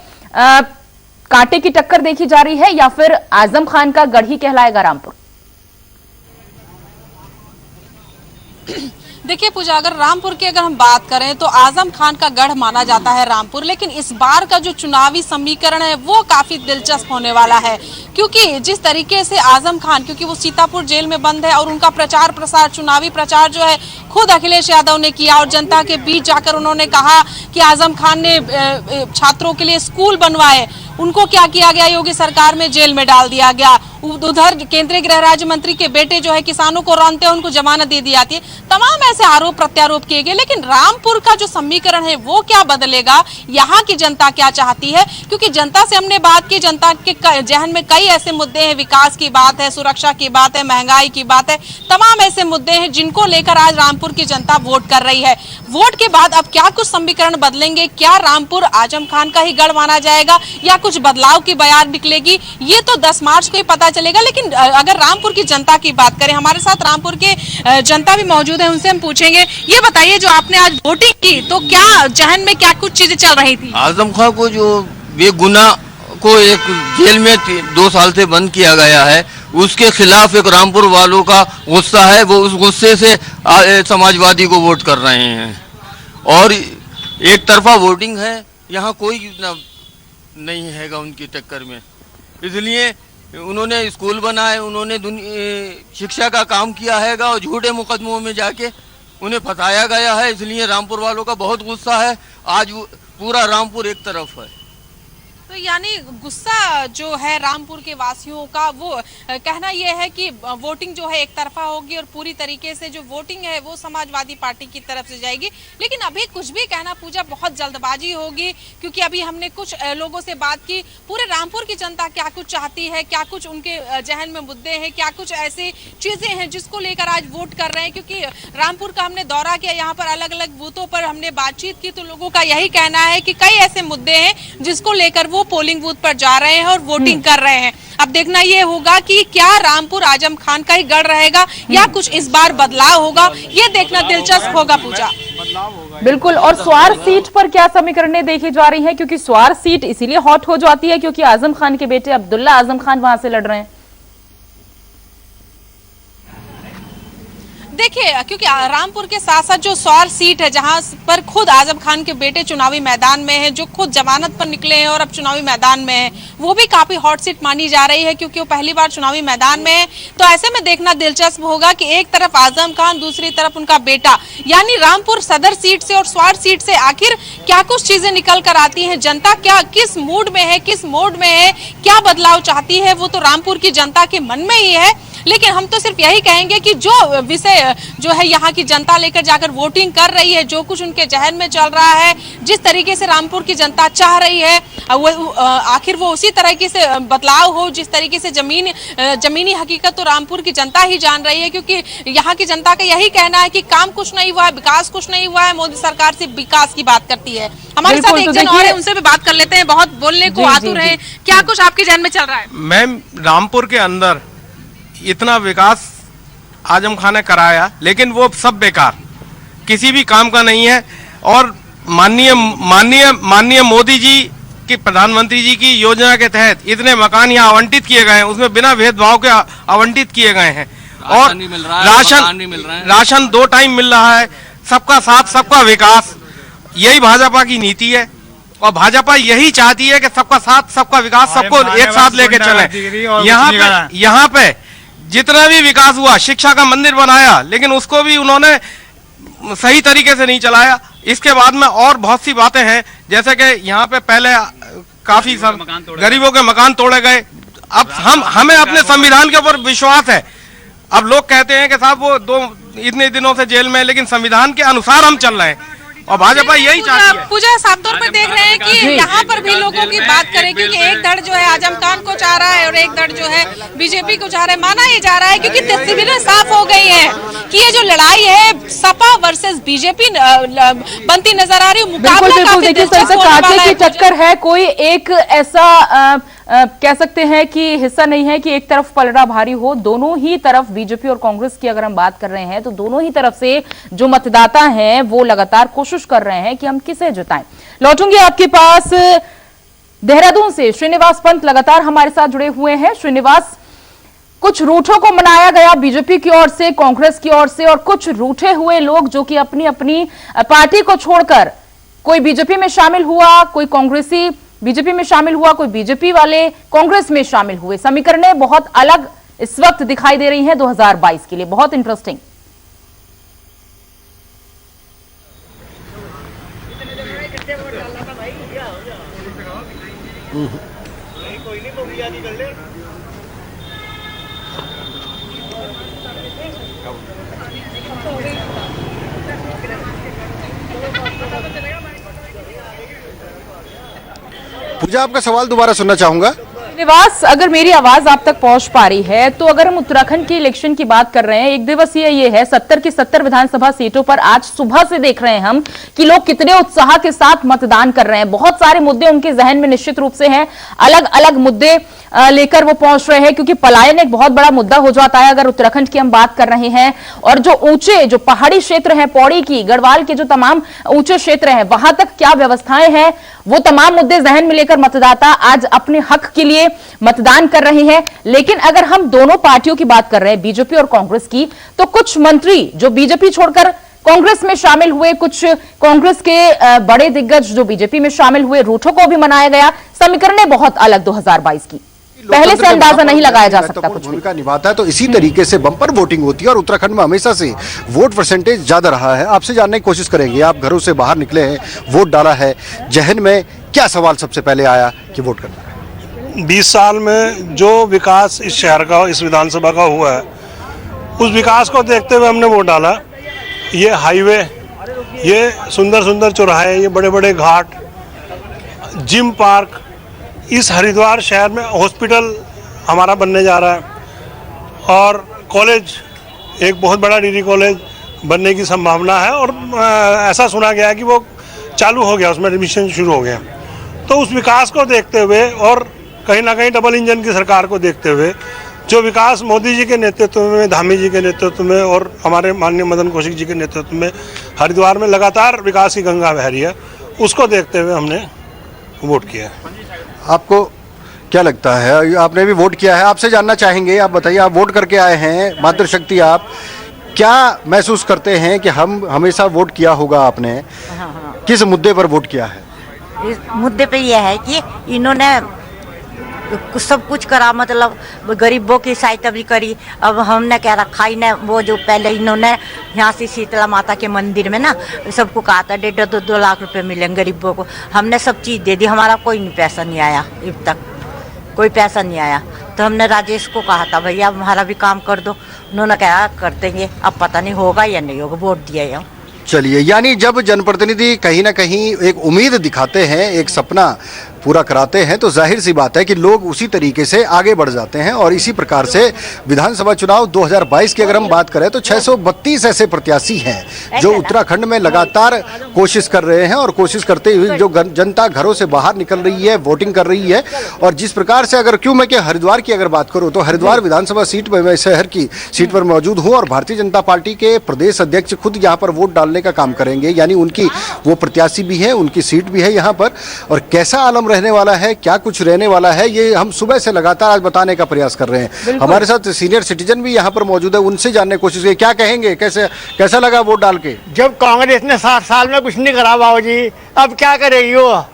S1: कांटे की टक्कर देखी जा रही है या फिर आजम खान का गढ़ ही कहलाएगा रामपुर?
S4: देखिए पूजा, अगर रामपुर की अगर हम बात करें तो आजम खान का गढ़ माना जाता है रामपुर। लेकिन इस बार का जो चुनावी समीकरण है वो काफी दिलचस्प होने वाला है क्योंकि जिस तरीके से आजम खान, क्योंकि वो सीतापुर जेल में बंद है और उनका प्रचार प्रसार, चुनावी प्रचार जो है खुद अखिलेश यादव ने किया और जनता के बीच जाकर उन्होंने कहा कि आजम खान ने छात्रों के लिए स्कूल बनवाए। उनको क्या किया गया, योगी सरकार में जेल में डाल दिया गया। उधर केंद्रीय गृह राज्य मंत्री के बेटे जो है किसानों को रौंदते हैं, उनको जमानत दे दी जाती है। तमाम ऐसे आरोप प्रत्यारोप किए गए। लेकिन रामपुर का जो समीकरण है वो क्या बदलेगा, यहाँ की जनता क्या चाहती है? क्योंकि जनता से हमने बात की, जनता के जहन में कई ऐसे मुद्दे हैं, विकास की बात है, सुरक्षा की बात है, महंगाई की बात है, तमाम ऐसे मुद्दे हैं जिनको लेकर आज रामपुर की जनता वोट कर रही है। वोट के बाद अब क्या कुछ समीकरण बदलेंगे? क्या रामपुर आजम खान का ही गढ़ माना जाएगा या कुछ बदलाव की बयान निकलेगी? ये तो 10 मार्च को ही पता चलेगा। लेकिन अगर रामपुर की जनता की बात करें, हमारे साथ रामपुर के जनता भी मौजूद है, उनसे हम पूछेंगे। ये बताइए, जो आपने आज वोटिंग की तो क्या जहन में क्या कुछ चीजें चल रही थी?
S8: आजम खान को जो बेगुनाह को एक जेल में 2 साल से बंद किया गया है, उसके खिलाफ एक रामपुर वालों का गुस्सा है। वो उस गुस्से से समाजवादी को वोट कर रहे हैं और एक तरफा वोटिंग है। यहाँ कोई नहीं हैगा उनकी टक्कर में, इसलिए उन्होंने स्कूल बनाए, उन्होंने शिक्षा का काम किया हैगा और झूठे मुकदमों में जाके उन्हें फंसाया गया है। इसलिए रामपुर वालों का बहुत गुस्सा है। आज पूरा रामपुर एक तरफ है।
S4: तो यानी गुस्सा जो है रामपुर के वासियों का, वो कहना यह है कि वोटिंग जो है एक तरफा होगी और पूरी तरीके से जो वोटिंग है वो समाजवादी पार्टी की तरफ से जाएगी। लेकिन अभी कुछ भी कहना पूजा बहुत जल्दबाजी होगी क्योंकि अभी हमने कुछ लोगों से बात की। पूरे रामपुर की जनता क्या कुछ चाहती है, क्या कुछ उनके जहन में मुद्दे हैं, क्या कुछ ऐसी चीजें हैं जिसको लेकर आज वोट कर रहे हैं। क्योंकि रामपुर का हमने दौरा किया, यहाँ पर अलग अलग बूथों पर हमने बातचीत की तो लोगों का यही कहना है कि कई ऐसे मुद्दे हैं जिसको लेकर वो पोलिंग बूथ पर जा रहे हैं और वोटिंग कर रहे हैं। अब देखना ये होगा कि क्या रामपुर आजम खान का ही गढ़ रहेगा या कुछ इस बार बदलाव होगा, ये देखना दिलचस्प होगा पूजा।
S1: बिल्कुल। और स्वार सीट पर क्या समीकरणें देखी जा रही हैं? क्योंकि स्वार सीट इसीलिए हॉट हो जाती है क्योंकि आजम खान के बेटे अब्दुल्ला आजम खान वहां से लड़ रहे हैं।
S4: देखिए, क्योंकि रामपुर के साथ साथ जो सौर सीट है जहां पर खुद आजम खान के बेटे चुनावी मैदान में हैं, जो खुद जमानत पर निकले हैं और अब चुनावी मैदान में हैं, वो भी काफी हॉट सीट मानी जा रही है क्योंकि वो पहली बार चुनावी मैदान में है। तो ऐसे में देखना दिलचस्प होगा कि एक तरफ आजम खान, दूसरी तरफ उनका बेटा, यानी रामपुर सदर सीट से और स्वार सीट से आखिर क्या कुछ चीजें निकल कर आती हैं, जनता क्या किस मूड में है, किस मोड में है, क्या बदलाव चाहती है, वो तो रामपुर की जनता के मन में ही है। लेकिन हम तो सिर्फ यही कहेंगे कि जो विषय जो है यहाँ की जनता लेकर जाकर वोटिंग कर रही है, जो कुछ उनके जहन में चल रहा है, जिस तरीके से रामपुर की जनता चाह रही है, आखिर वो उसी तरीके से बदलाव हो जिस तरीके से जमीनी हकीकत तो रामपुर की जनता ही जान रही है। क्योंकि यहाँ की जनता का यही कहना है कि काम कुछ नहीं हुआ है, विकास कुछ नहीं हुआ है, मोदी सरकार सिर्फ विकास की बात करती है। हमारे साथ एक जन और है, उनसे भी बात कर लेते हैं, बहुत बोलने को आतुर है। क्या कुछ आपके जहन में चल रहा है?
S12: मैम, रामपुर के अंदर इतना विकास आजम खान ने कराया, लेकिन वो सब बेकार, किसी भी काम का नहीं है। और माननीय मोदी जी की, प्रधानमंत्री जी की योजना के तहत इतने मकान यहाँ आवंटित किए गए हैं, उसमें बिना भेदभाव के आवंटित किए गए हैं। और राशन 2 टाइम मिल रहा है। सबका साथ सबका विकास, यही भाजपा की नीति है और भाजपा यही चाहती है कि सबका साथ सबका विकास, सबको एक साथ लेके चले। यहाँ पे जितना भी विकास हुआ, शिक्षा का मंदिर बनाया, लेकिन उसको भी उन्होंने सही तरीके से नहीं चलाया। इसके बाद में और बहुत सी बातें हैं, जैसे कि यहाँ पे पहले काफी गरीबों के मकान तोड़े गए। अब हमें अपने संविधान के ऊपर विश्वास है। अब लोग कहते हैं कि साहब वो इतने दिनों से जेल में, लेकिन संविधान के अनुसार हम चल रहे हैं और भाजपा यही चाहती है।
S4: पूजा, साफ तौर पर देख रहे हैं कि यहाँ पर भी लोगों की बात करें, क्योंकि एक धड़ जो है आजम खान को चाह रहा है और एक धड़ जो है बीजेपी को चाह रहा है। माना ये जा रहा है क्योंकि तस्वीरें साफ हो गई हैं कि ये जो लड़ाई है सपा वर्सेस बीजेपी बनती नजर आ रही है। मुकाबला काफी दिलचस्प होने वाला है।
S1: टक्कर है, कोई एक ऐसा कह सकते हैं कि हिस्सा नहीं है कि एक तरफ पलड़ा भारी हो। दोनों ही तरफ, बीजेपी और कांग्रेस की अगर हम बात कर रहे हैं तो दोनों ही तरफ से जो मतदाता हैं वो लगातार कोशिश कर रहे हैं कि हम किसे जिताएं। लौटूंगी आपके पास देहरादून से। श्रीनिवास पंत लगातार हमारे साथ जुड़े हुए हैं। श्रीनिवास, कुछ रूठों को मनाया गया बीजेपी की ओर से, कांग्रेस की ओर से, और कुछ रूठे हुए लोग जो कि अपनी अपनी पार्टी को छोड़कर, कोई बीजेपी में शामिल हुआ, कोई कांग्रेसी बीजेपी में शामिल हुआ, कोई बीजेपी वाले कांग्रेस में शामिल हुए। समीकरणें बहुत अलग इस वक्त दिखाई दे रही हैं 2022 के लिए। बहुत इंटरेस्टिंग।
S11: पूजा, आपका सवाल दोबारा सुनना चाहूंगा।
S1: निवास, अगर मेरी आवाज आप तक पहुंच पा रही है तो अगर हम उत्तराखंड के इलेक्शन की बात कर रहे हैं, एक दिवसीय ये है, 70 की 70 विधानसभा सीटों पर आज सुबह से देख रहे हैं हम कि लोग कितने उत्साह के साथ मतदान कर रहे हैं। बहुत सारे मुद्दे उनके जहन में निश्चित रूप से हैं, अलग अलग मुद्दे लेकर वो पहुंच रहे हैं, क्योंकि पलायन एक बहुत बड़ा मुद्दा हो जाता है अगर उत्तराखंड की हम बात कर रहे हैं। और जो ऊंचे, जो पहाड़ी क्षेत्र है, पौड़ी की, गढ़वाल के जो तमाम ऊंचे क्षेत्र हैं, वहां तक क्या व्यवस्थाएं हैं, वो तमाम मुद्दे जहन में लेकर मतदाता आज अपने हक के लिए मतदान कर रहे हैं। लेकिन अगर हम दोनों पार्टियों की बात कर रहे हैं, बीजेपी और कांग्रेस की, तो कुछ मंत्री जो बीजेपी छोड़कर कांग्रेस में शामिल हुए, कुछ कांग्रेस के बड़े दिग्गज जो बीजेपी में शामिल हुए, रूठों को भी मनाया गया। समीकरणें बहुत अलग 2022 की, पहले से अंदाजा नहीं लगाया जा सकता। कुछ
S11: भूमिका निभाता है, तो इसी तरीके से बम्पर वोटिंग होती है और उत्तराखंड में हमेशा से वोट परसेंटेज ज्यादा रहा है। आपसे जानने की कोशिश करेंगे, आप घरों से बाहर निकले हैं, वोट डाला है, जहन में क्या सवाल सबसे पहले आया कि वोट करना है?
S13: 20 साल में जो विकास इस शहर का, इस विधानसभा का हुआ है, उस विकास को देखते हुए हमने वोट डाला। ये हाईवे, ये सुंदर सुंदर चौराहे, ये बड़े बड़े घाट, जिम पार्क, इस हरिद्वार शहर में हॉस्पिटल हमारा बनने जा रहा है और कॉलेज, एक बहुत बड़ा डिग्री कॉलेज बनने की संभावना है और ऐसा सुना गया कि वो चालू हो गया, उसमें एडमिशन शुरू हो गया। तो उस विकास को देखते हुए और कहीं ना कहीं डबल इंजन की सरकार को देखते हुए, जो विकास मोदी जी के नेतृत्व में, धामी जी के नेतृत्व में और हमारे माननीय मदन कौशिक जी के नेतृत्व में हरिद्वार में लगातार विकास की गंगा बह रही है, उसको देखते हुए हमने वोट किया।
S11: आपको क्या लगता है, आपने भी वोट किया है, आपसे जानना चाहेंगे, आप बताइए, आप वोट करके आए हैं, मातृशक्ति आप, क्या महसूस करते हैं कि हम हमेशा वोट किया होगा आपने? किस मुद्दे पर वोट किया है?
S14: इस मुद्दे पे यह है कि इन्होंने सब कुछ करा, मतलब गरीबों की सहायता भी करी। अब हमने क्या रखा ही ना, वो जो पहले इन्होंने यहाँ से शीतला माता के मंदिर में ना सबको कहा था 1.5-2 लाख रुपए मिलेंगे गरीबों को, हमने सब चीज़ दे दी, हमारा कोई पैसा नहीं आया, अब तक कोई पैसा नहीं आया। तो हमने राजेश को कहा था भैया हमारा भी काम कर दो, उन्होंने कहा कर देंगे, अब पता नहीं होगा या नहीं होगा, वोट दिया है।
S11: चलिए, यानी जब जनप्रतिनिधि कहीं ना कहीं एक उम्मीद दिखाते हैं, एक सपना पूरा कराते हैं, तो जाहिर सी बात है कि लोग उसी तरीके से आगे बढ़ जाते हैं। और इसी प्रकार से विधानसभा चुनाव 2022 की अगर हम बात करें तो 632 ऐसे प्रत्याशी हैं जो उत्तराखंड में लगातार कोशिश कर रहे हैं, और कोशिश करते हुए जो जनता घरों से बाहर निकल रही है, वोटिंग कर रही है। और जिस प्रकार से अगर क्यों मैं कि हरिद्वार की अगर बात करूं तो हरिद्वार विधानसभा सीट में, मैं शहर की सीट पर मौजूद हूं, और भारतीय जनता पार्टी के प्रदेश अध्यक्ष खुद यहाँ पर वोट डालने का काम करेंगे, यानी उनकी वो प्रत्याशी भी है, उनकी सीट भी है यहाँ पर। और कैसा आलम रहने वाला है, क्या कुछ रहने वाला है, ये हम सुबह से लगातार आज बताने का प्रयास कर रहे हैं। हमारे साथ सीनियर सिटीजन भी यहाँ पर मौजूद है, उनसे जानने की कोशिश की। क्या कहेंगे, कैसा लगा वोट डाल के?
S15: जब कांग्रेस ने 60 साल में कुछ नहीं करा बाबू जी, अब क्या करेगी वो?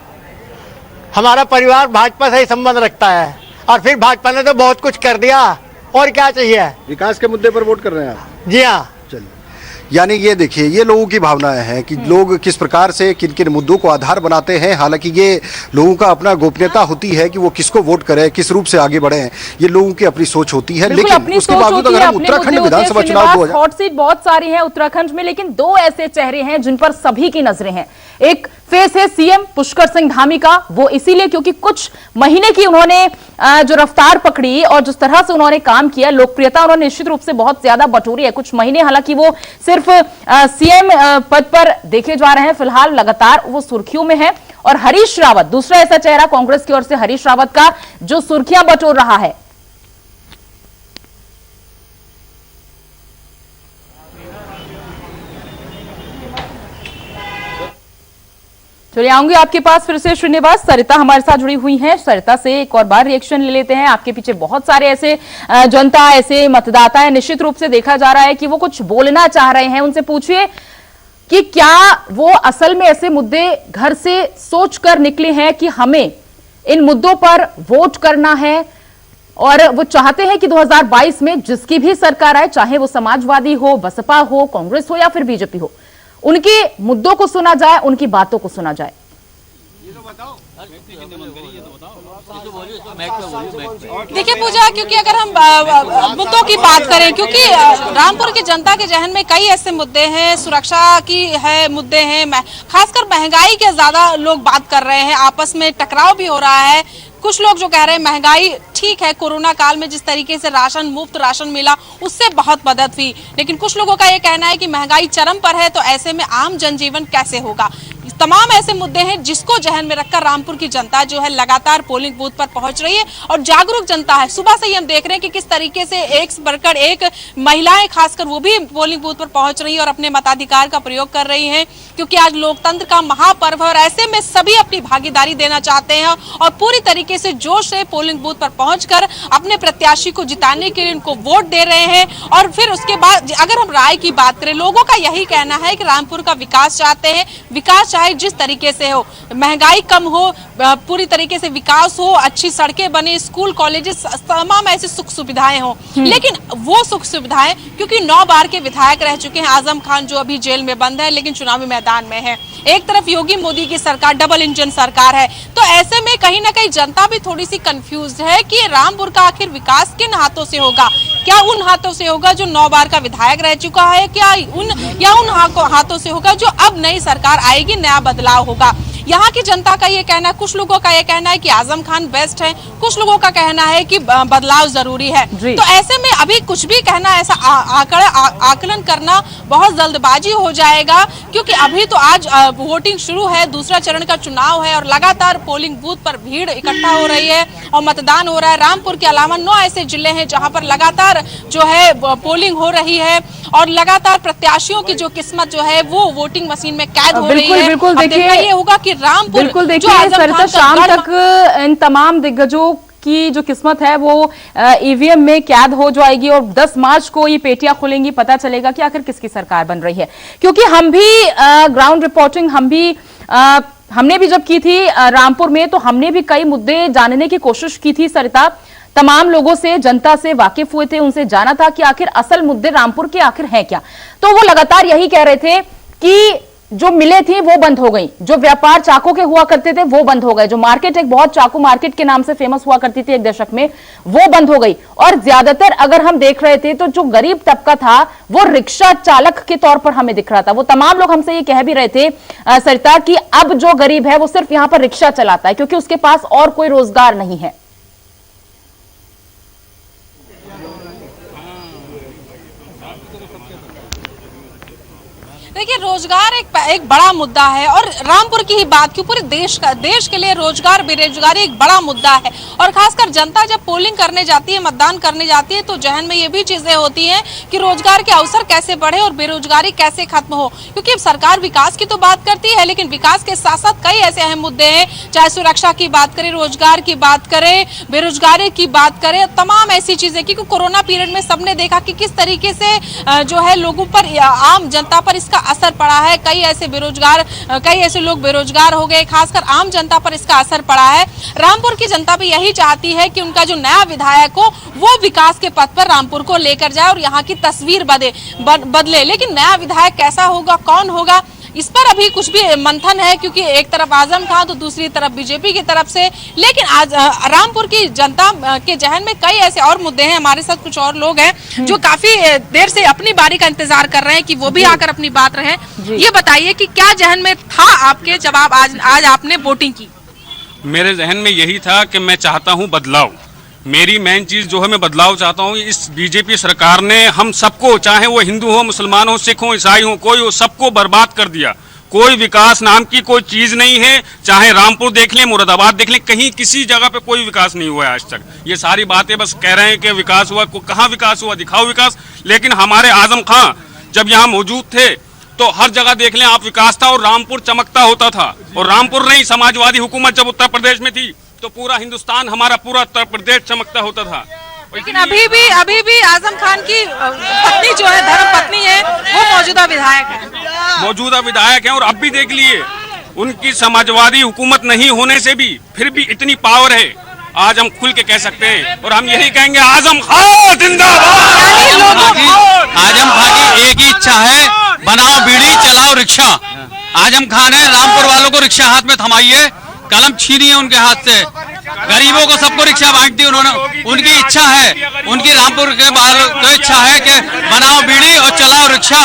S15: हमारा परिवार भाजपा से ही संबंध रखता है, और फिर भाजपा ने तो बहुत कुछ कर दिया, और क्या चाहिए?
S11: विकास के मुद्दे पर वोट कर रहे हैं आप?
S15: जी हाँ।
S11: चलिए, यानी ये देखिए, ये लोगों की भावनाएं हैं कि लोग किस प्रकार से किन किन मुद्दों को आधार बनाते हैं। हालांकि ये लोगों का अपना गोपनीयता होती है कि वो किसको वोट करें, किस रूप से आगे बढ़े, ये लोगों की अपनी सोच होती है। लेकिन उसके बावजूद अगर हम उत्तराखंड विधानसभा चुनाव
S1: हॉट सीट बहुत सारी है उत्तराखंड में, लेकिन दो ऐसे चेहरे हैं जिन पर सभी की नजरें हैं। एक फेस है सीएम पुष्कर सिंह धामी का, वो इसीलिए क्योंकि कुछ महीने की उन्होंने जो रफ्तार पकड़ी और जिस तरह से उन्होंने काम किया, लोकप्रियता उन्होंने निश्चित रूप से बहुत ज्यादा बटोरी है। कुछ महीने हालांकि वो सिर्फ सीएम पद पर देखे जा रहे हैं, फिलहाल लगातार वो सुर्खियों में है। और हरीश रावत दूसरा ऐसा चेहरा कांग्रेस की ओर से, हरीश रावत का जो सुर्खियां बटोर रहा है। चलिए आऊंगी आपके पास फिर से श्रीनिवास। सरिता हमारे साथ जुड़ी हुई हैं, सरिता से एक और बार रिएक्शन ले लेते हैं। आपके पीछे बहुत सारे ऐसे जनता, ऐसे मतदाता है, निश्चित रूप से देखा जा रहा है कि वो कुछ बोलना चाह रहे हैं। उनसे पूछिए कि क्या वो असल में ऐसे मुद्दे घर से सोच कर निकले हैं कि हमें इन मुद्दों पर वोट करना है, और वो चाहते हैं कि 2022 में जिसकी भी सरकार आए, चाहे वो समाजवादी हो, बसपा हो, कांग्रेस हो या फिर बीजेपी हो, उनके मुद्दों को सुना जाए, उनकी बातों को सुना जाए।
S4: देखिए पूजा, क्योंकि अगर हम मुद्दों की बात करें, क्योंकि रामपुर की जनता के जहन में कई ऐसे मुद्दे हैं, सुरक्षा की है मुद्दे हैं, खासकर महंगाई के ज्यादा लोग बात कर रहे हैं, आपस में टकराव भी हो रहा है। कुछ लोग जो कह रहे हैं महंगाई ठीक है, कोरोना काल में जिस तरीके से राशन, मुफ्त राशन मिला, उससे बहुत मदद हुई, लेकिन कुछ लोगों का ये कहना है कि महंगाई चरम पर है, तो ऐसे में आम जनजीवन कैसे होगा। तमाम ऐसे मुद्दे हैं जिसको जहन में रखकर रामपुर की जनता जो है लगातार पोलिंग बूथ पर पहुंच रही है, और जागरूक जनता है। सुबह से ही हम देख रहे हैं कि किस तरीके से एक से बढ़कर एक महिलाएं खासकर वो भी पोलिंग बूथ पर पहुंच रही है और अपने मताधिकार का प्रयोग कर रही हैं, क्योंकि आज लोकतंत्र का महापर्व है, और ऐसे में सभी अपनी भागीदारी देना चाहते हैं और पूरी तरीके से जोश से पोलिंग बूथ पर पहुंचकर अपने प्रत्याशी को जिताने के लिए उनको वोट दे रहे हैं। और फिर उसके बाद अगर हम राय की बात करें, लोगों का यही कहना है कि रामपुर का विकास चाहते हैं, विकास चाहे जिस तरीके से हो, महंगाई कम हो, पूरी तरीके से विकास हो, अच्छी सड़कें बने, स्कूल कॉलेजेस, तमाम ऐसी सुख सुविधाएं हो। लेकिन वो सुख सुविधाएं, क्योंकि 9 बार के विधायक रह चुके हैं आजम खान, जो अभी जेल में बंद है लेकिन चुनावी मैदान में है, एक तरफ योगी मोदी की सरकार डबल इंजन सरकार है, तो ऐसे में कहीं ना कहीं जनता भी थोड़ी सी कंफ्यूज है कि रामपुर का आखिर विकास किन हाथों से होगा। क्या उन हाथों से होगा जो 9 बार का विधायक रह चुका है, क्या उन हाथों से होगा जो अब नई सरकार आएगी, नया बदलाव होगा। यहाँ की जनता का ये कहना है, कुछ लोगों का ये कहना है कि आजम खान बेस्ट है, कुछ लोगों का कहना है कि बदलाव जरूरी है। तो ऐसे में अभी कुछ भी कहना, ऐसा आकलन करना बहुत जल्दबाजी हो जाएगा, क्योंकि अभी तो आज वोटिंग शुरू है, दूसरा चरण का चुनाव है और लगातार पोलिंग बूथ पर भीड़ इकट्ठा हो रही है और मतदान हो रहा है। रामपुर के अलावा 9 ऐसे जिले हैं जहाँ पर लगातार जो है पोलिंग हो रही है और लगातार प्रत्याशियों की जो किस्मत जो है वो वोटिंग मशीन में कैद हो रही है।
S1: बिल्कुल देखिए,
S4: ये होगा कि रामपुर
S1: बिल्कुल देखिए सरिता, शाम तक इन तमाम दिग्गजों की जो किस्मत है वो ईवीएम में कैद हो जाएगी और 10 मार्च को ये पेटियां खुलेंगी, पता चलेगा कि आखिर किसकी सरकार बन रही है। क्योंकि हम भी ग्राउंड रिपोर्टिंग हमने भी जब की थी रामपुर में, तो हमने भी कई मुद्दे जानने की कोशिश की थी सरिता। तमाम लोगों से, जनता से वाकिफ हुए थे, उनसे जाना था कि आखिर असल मुद्दे रामपुर के आखिर हैं क्या। तो वो लगातार यही कह रहे थे कि जो मिलें थी वो बंद हो गई, जो व्यापार चाकू के हुआ करते थे वो बंद हो गए, जो मार्केट एक बहुत चाकू मार्केट के नाम से फेमस हुआ करती थी एक दशक में, वो बंद हो गई। और ज्यादातर अगर हम देख रहे थे तो जो गरीब तबका था वो रिक्शा चालक के तौर पर हमें दिख रहा था। वो तमाम लोग हमसे ये कह भी रहे थे सरिता कि अब जो गरीब है वो सिर्फ यहां पर रिक्शा चलाता है क्योंकि उसके पास और कोई रोजगार नहीं है।
S4: देखिए, रोजगार एक बड़ा मुद्दा है और रामपुर की ही बात क्यों, पूरे देश के लिए रोजगार बेरोजगारी एक बड़ा मुद्दा है। और खासकर जनता जब पोलिंग करने जाती है, मतदान करने जाती है, तो जहन में ये भी चीजें होती हैं कि रोजगार के अवसर कैसे बढ़े और बेरोजगारी कैसे खत्म हो। क्योंकि सरकार विकास की तो बात करती है, लेकिन विकास के साथ साथ कई ऐसे अहम मुद्दे हैं, चाहे सुरक्षा की बात करें, रोजगार की बात करें, बेरोजगारी की बात करें, तमाम ऐसी चीजें। क्योंकि कोरोना पीरियड में सबने देखा कि किस तरीके से जो है लोगों पर, आम जनता पर इसका असर पड़ा है। कई ऐसे लोग बेरोजगार हो गए, खासकर आम जनता पर इसका असर पड़ा है। रामपुर की जनता भी यही चाहती है कि उनका जो नया विधायक हो वो विकास के पथ पर रामपुर को लेकर जाए और यहाँ की तस्वीर बदले। लेकिन नया विधायक कैसा होगा, कौन होगा, इस पर अभी कुछ भी मंथन है। क्योंकि एक तरफ आजम खान तो दूसरी तरफ बीजेपी की तरफ से। लेकिन आज रामपुर की जनता के जहन में कई ऐसे और मुद्दे हैं। हमारे साथ कुछ और लोग हैं जो काफी देर से अपनी बारी का इंतजार कर रहे हैं कि वो भी आकर अपनी बात रहे। ये बताइए कि क्या जहन में था आपके जब आप आज आपने वोटिंग की?
S6: मेरे जहन में यही था कि मैं चाहता हूँ बदलाव। मेरी मेन चीज जो है, मैं बदलाव चाहता हूँ। इस बीजेपी सरकार ने हम सबको, चाहे वो हिंदू हो, मुसलमान हो, सिख हो, ईसाई हो, कोई हो, सबको बर्बाद कर दिया। कोई विकास नाम की कोई चीज नहीं है। चाहे रामपुर देख लें, मुरादाबाद देख लें, कहीं किसी जगह पे कोई विकास नहीं हुआ है आज तक। ये सारी बातें बस कह रहे हैं कि विकास हुआ, कहाँ विकास हुआ, दिखाओ विकास। लेकिन हमारे आजम खां जब यहाँ मौजूद थे तो हर जगह देख लें आप, विकास था और रामपुर चमकता होता था। और रामपुर नहीं, समाजवादी हुकूमत जब उत्तर प्रदेश में थी तो पूरा हिंदुस्तान, हमारा पूरा उत्तर प्रदेश चमकता होता था।
S4: लेकिन अभी भी आजम खान की पत्नी जो है, धर्म पत्नी है, वो मौजूदा विधायक है। और अब भी देख लिए, उनकी समाजवादी हुकूमत नहीं होने से भी फिर भी इतनी पावर है, आज हम खुल के कह सकते हैं। और हम यही कहेंगे, आजम खान जिंदाबाद।
S9: आजम खान की एक ही इच्छा है, बनाओ बीड़ी चलाओ रिक्शा। आजम खान है, रामपुर वालों को रिक्शा हाथ में थमाइए, कलम छीनी है उनके हाथ से, गरीबों को सबको रिक्शा बांट दी उन्होंने। उनकी इच्छा है, उनकी रामपुर के वालों को इच्छा है कि बनाओ बीड़ी और चलाओ रिक्शा।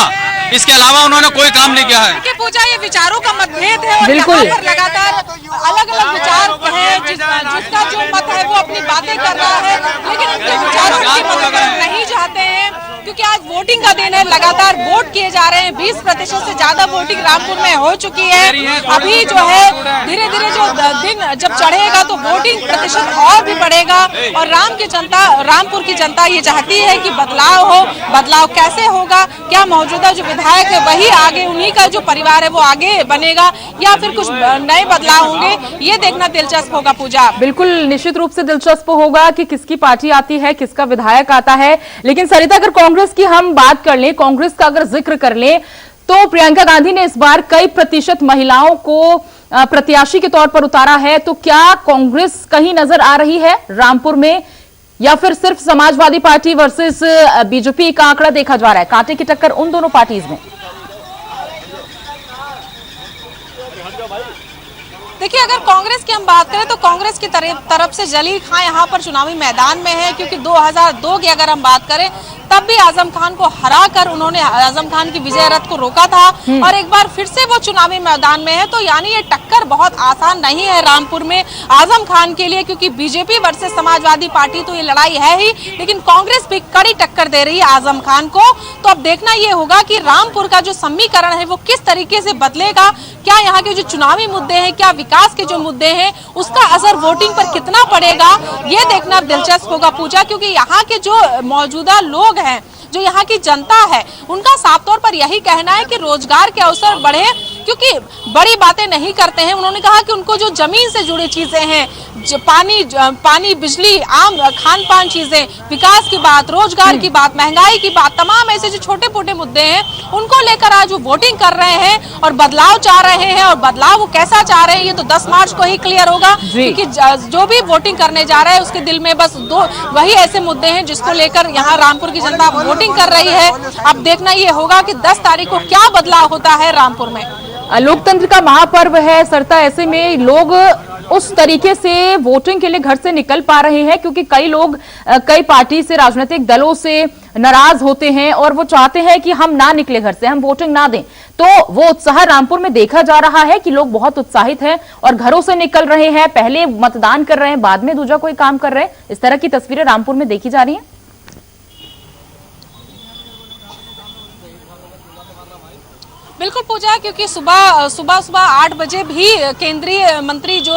S9: इसके अलावा उन्होंने कोई काम नहीं किया है।
S4: देखिए पूजा, ये विचारों का मतभेद है और
S1: बिल्कुल
S4: लगातार अलग-अलग विचार हैं। जिसका जो मत है वो अपनी बातें कर रहा है, लेकिन उनके विचारों की मदद नहीं चाहते हैं। क्योंकि आज वोटिंग का दिन है, लगातार वोट किए जा रहे हैं। 20% से ज्यादा वोटिंग रामपुर में हो चुकी है। अभी जो है धीरे धीरे जो दिन जब चढ़ेगा तो वोटिंग प्रतिशत और भी बढ़ेगा। और रामपुर की जनता ये चाहती है कि बदलाव हो। बदलाव कैसे होगा? क्या मौजूदा जो विधायक है वही आगे, उन्हीं का जो परिवार है वो आगे बनेगा, या फिर कुछ नए बदलाव होंगे? ये देखना दिलचस्प होगा पूजा।
S1: बिल्कुल, निश्चित रूप से दिलचस्प होगा कि किसकी पार्टी आती है, किसका विधायक आता है। लेकिन सरिता, अगर कांग्रेस की हम बात कर लें, कांग्रेस का अगर जिक्र कर लें, तो प्रियंका गांधी ने इस बार कई प्रतिशत महिलाओं को प्रत्याशी के तौर पर उतारा है। तो क्या कांग्रेस कहीं नजर आ रही है रामपुर में, या फिर सिर्फ समाजवादी पार्टी वर्सेस बीजेपी का आंकड़ा देखा जा रहा है? कांटे की टक्कर उन दोनों पार्टीज में।
S4: देखिए, अगर कांग्रेस की हम बात करें तो कांग्रेस की तरफ से जलील खां यहाँ पर चुनावी मैदान में है। क्योंकि 2002 की अगर हम बात करें तब भी आजम खान को हराकर उन्होंने आजम खान की विजय रथ को रोका था, और एक बार फिर से वो चुनावी मैदान में है। तो यानी ये टक्कर बहुत आसान नहीं है रामपुर में आजम खान के लिए, क्योंकि बीजेपी वर्सेस समाजवादी पार्टी तो ये लड़ाई है ही, लेकिन कांग्रेस भी कड़ी टक्कर दे रही है आजम खान को। तो अब देखना ये होगा कि रामपुर का जो समीकरण है वो किस तरीके से बदलेगा। क्या यहाँ के जो चुनावी मुद्दे हैं, क्या विकास के जो मुद्दे हैं, उसका असर वोटिंग पर कितना पड़ेगा, ये देखना दिलचस्प होगा पूजा। क्योंकि यहाँ के जो मौजूदा लोग हैं, जो यहाँ की जनता है, उनका साफ तौर पर यही कहना है कि रोजगार के अवसर बढ़े, क्योंकि बड़ी बातें नहीं करते हैं। उन्होंने कहा कि उनको जो जमीन से जुड़ी चीजें हैं, पानी, बिजली, आम खान पान चीजें, विकास की बात, रोजगार की बात, महंगाई की बात, तमाम ऐसे जो छोटे मोटे मुद्दे हैं उनको लेकर आज वो वोटिंग कर रहे हैं और बदलाव चाह रहे हैं। और बदलाव वो कैसा चाह रहे हैं ये तो 10 मार्च को ही क्लियर होगा, क्योंकि जो भी वोटिंग करने जा रहा है उसके दिल में बस वही ऐसे मुद्दे हैं जिसको लेकर यहाँ रामपुर की जनता वोटिंग कर रही है। अब देखना ये होगा कि 10 तारीख को क्या बदलाव होता है रामपुर में।
S1: लोकतंत्र का महापर्व है सरता, ऐसे में लोग उस तरीके से वोटिंग के लिए घर से निकल पा रहे हैं, क्योंकि कई लोग कई पार्टी से, राजनीतिक दलों से नाराज होते हैं और वो चाहते हैं कि हम ना निकले घर से, हम वोटिंग ना दें। तो वो उत्साह रामपुर में देखा जा रहा है कि लोग बहुत उत्साहित हैं और घरों से निकल रहे हैं, पहले मतदान कर रहे हैं, बाद में दूसरा कोई काम कर रहे हैं। इस तरह की तस्वीरें रामपुर में देखी जा रही हैं।
S4: बिल्कुल पूजा, क्योंकि सुबह 8 बजे भी केंद्रीय मंत्री जो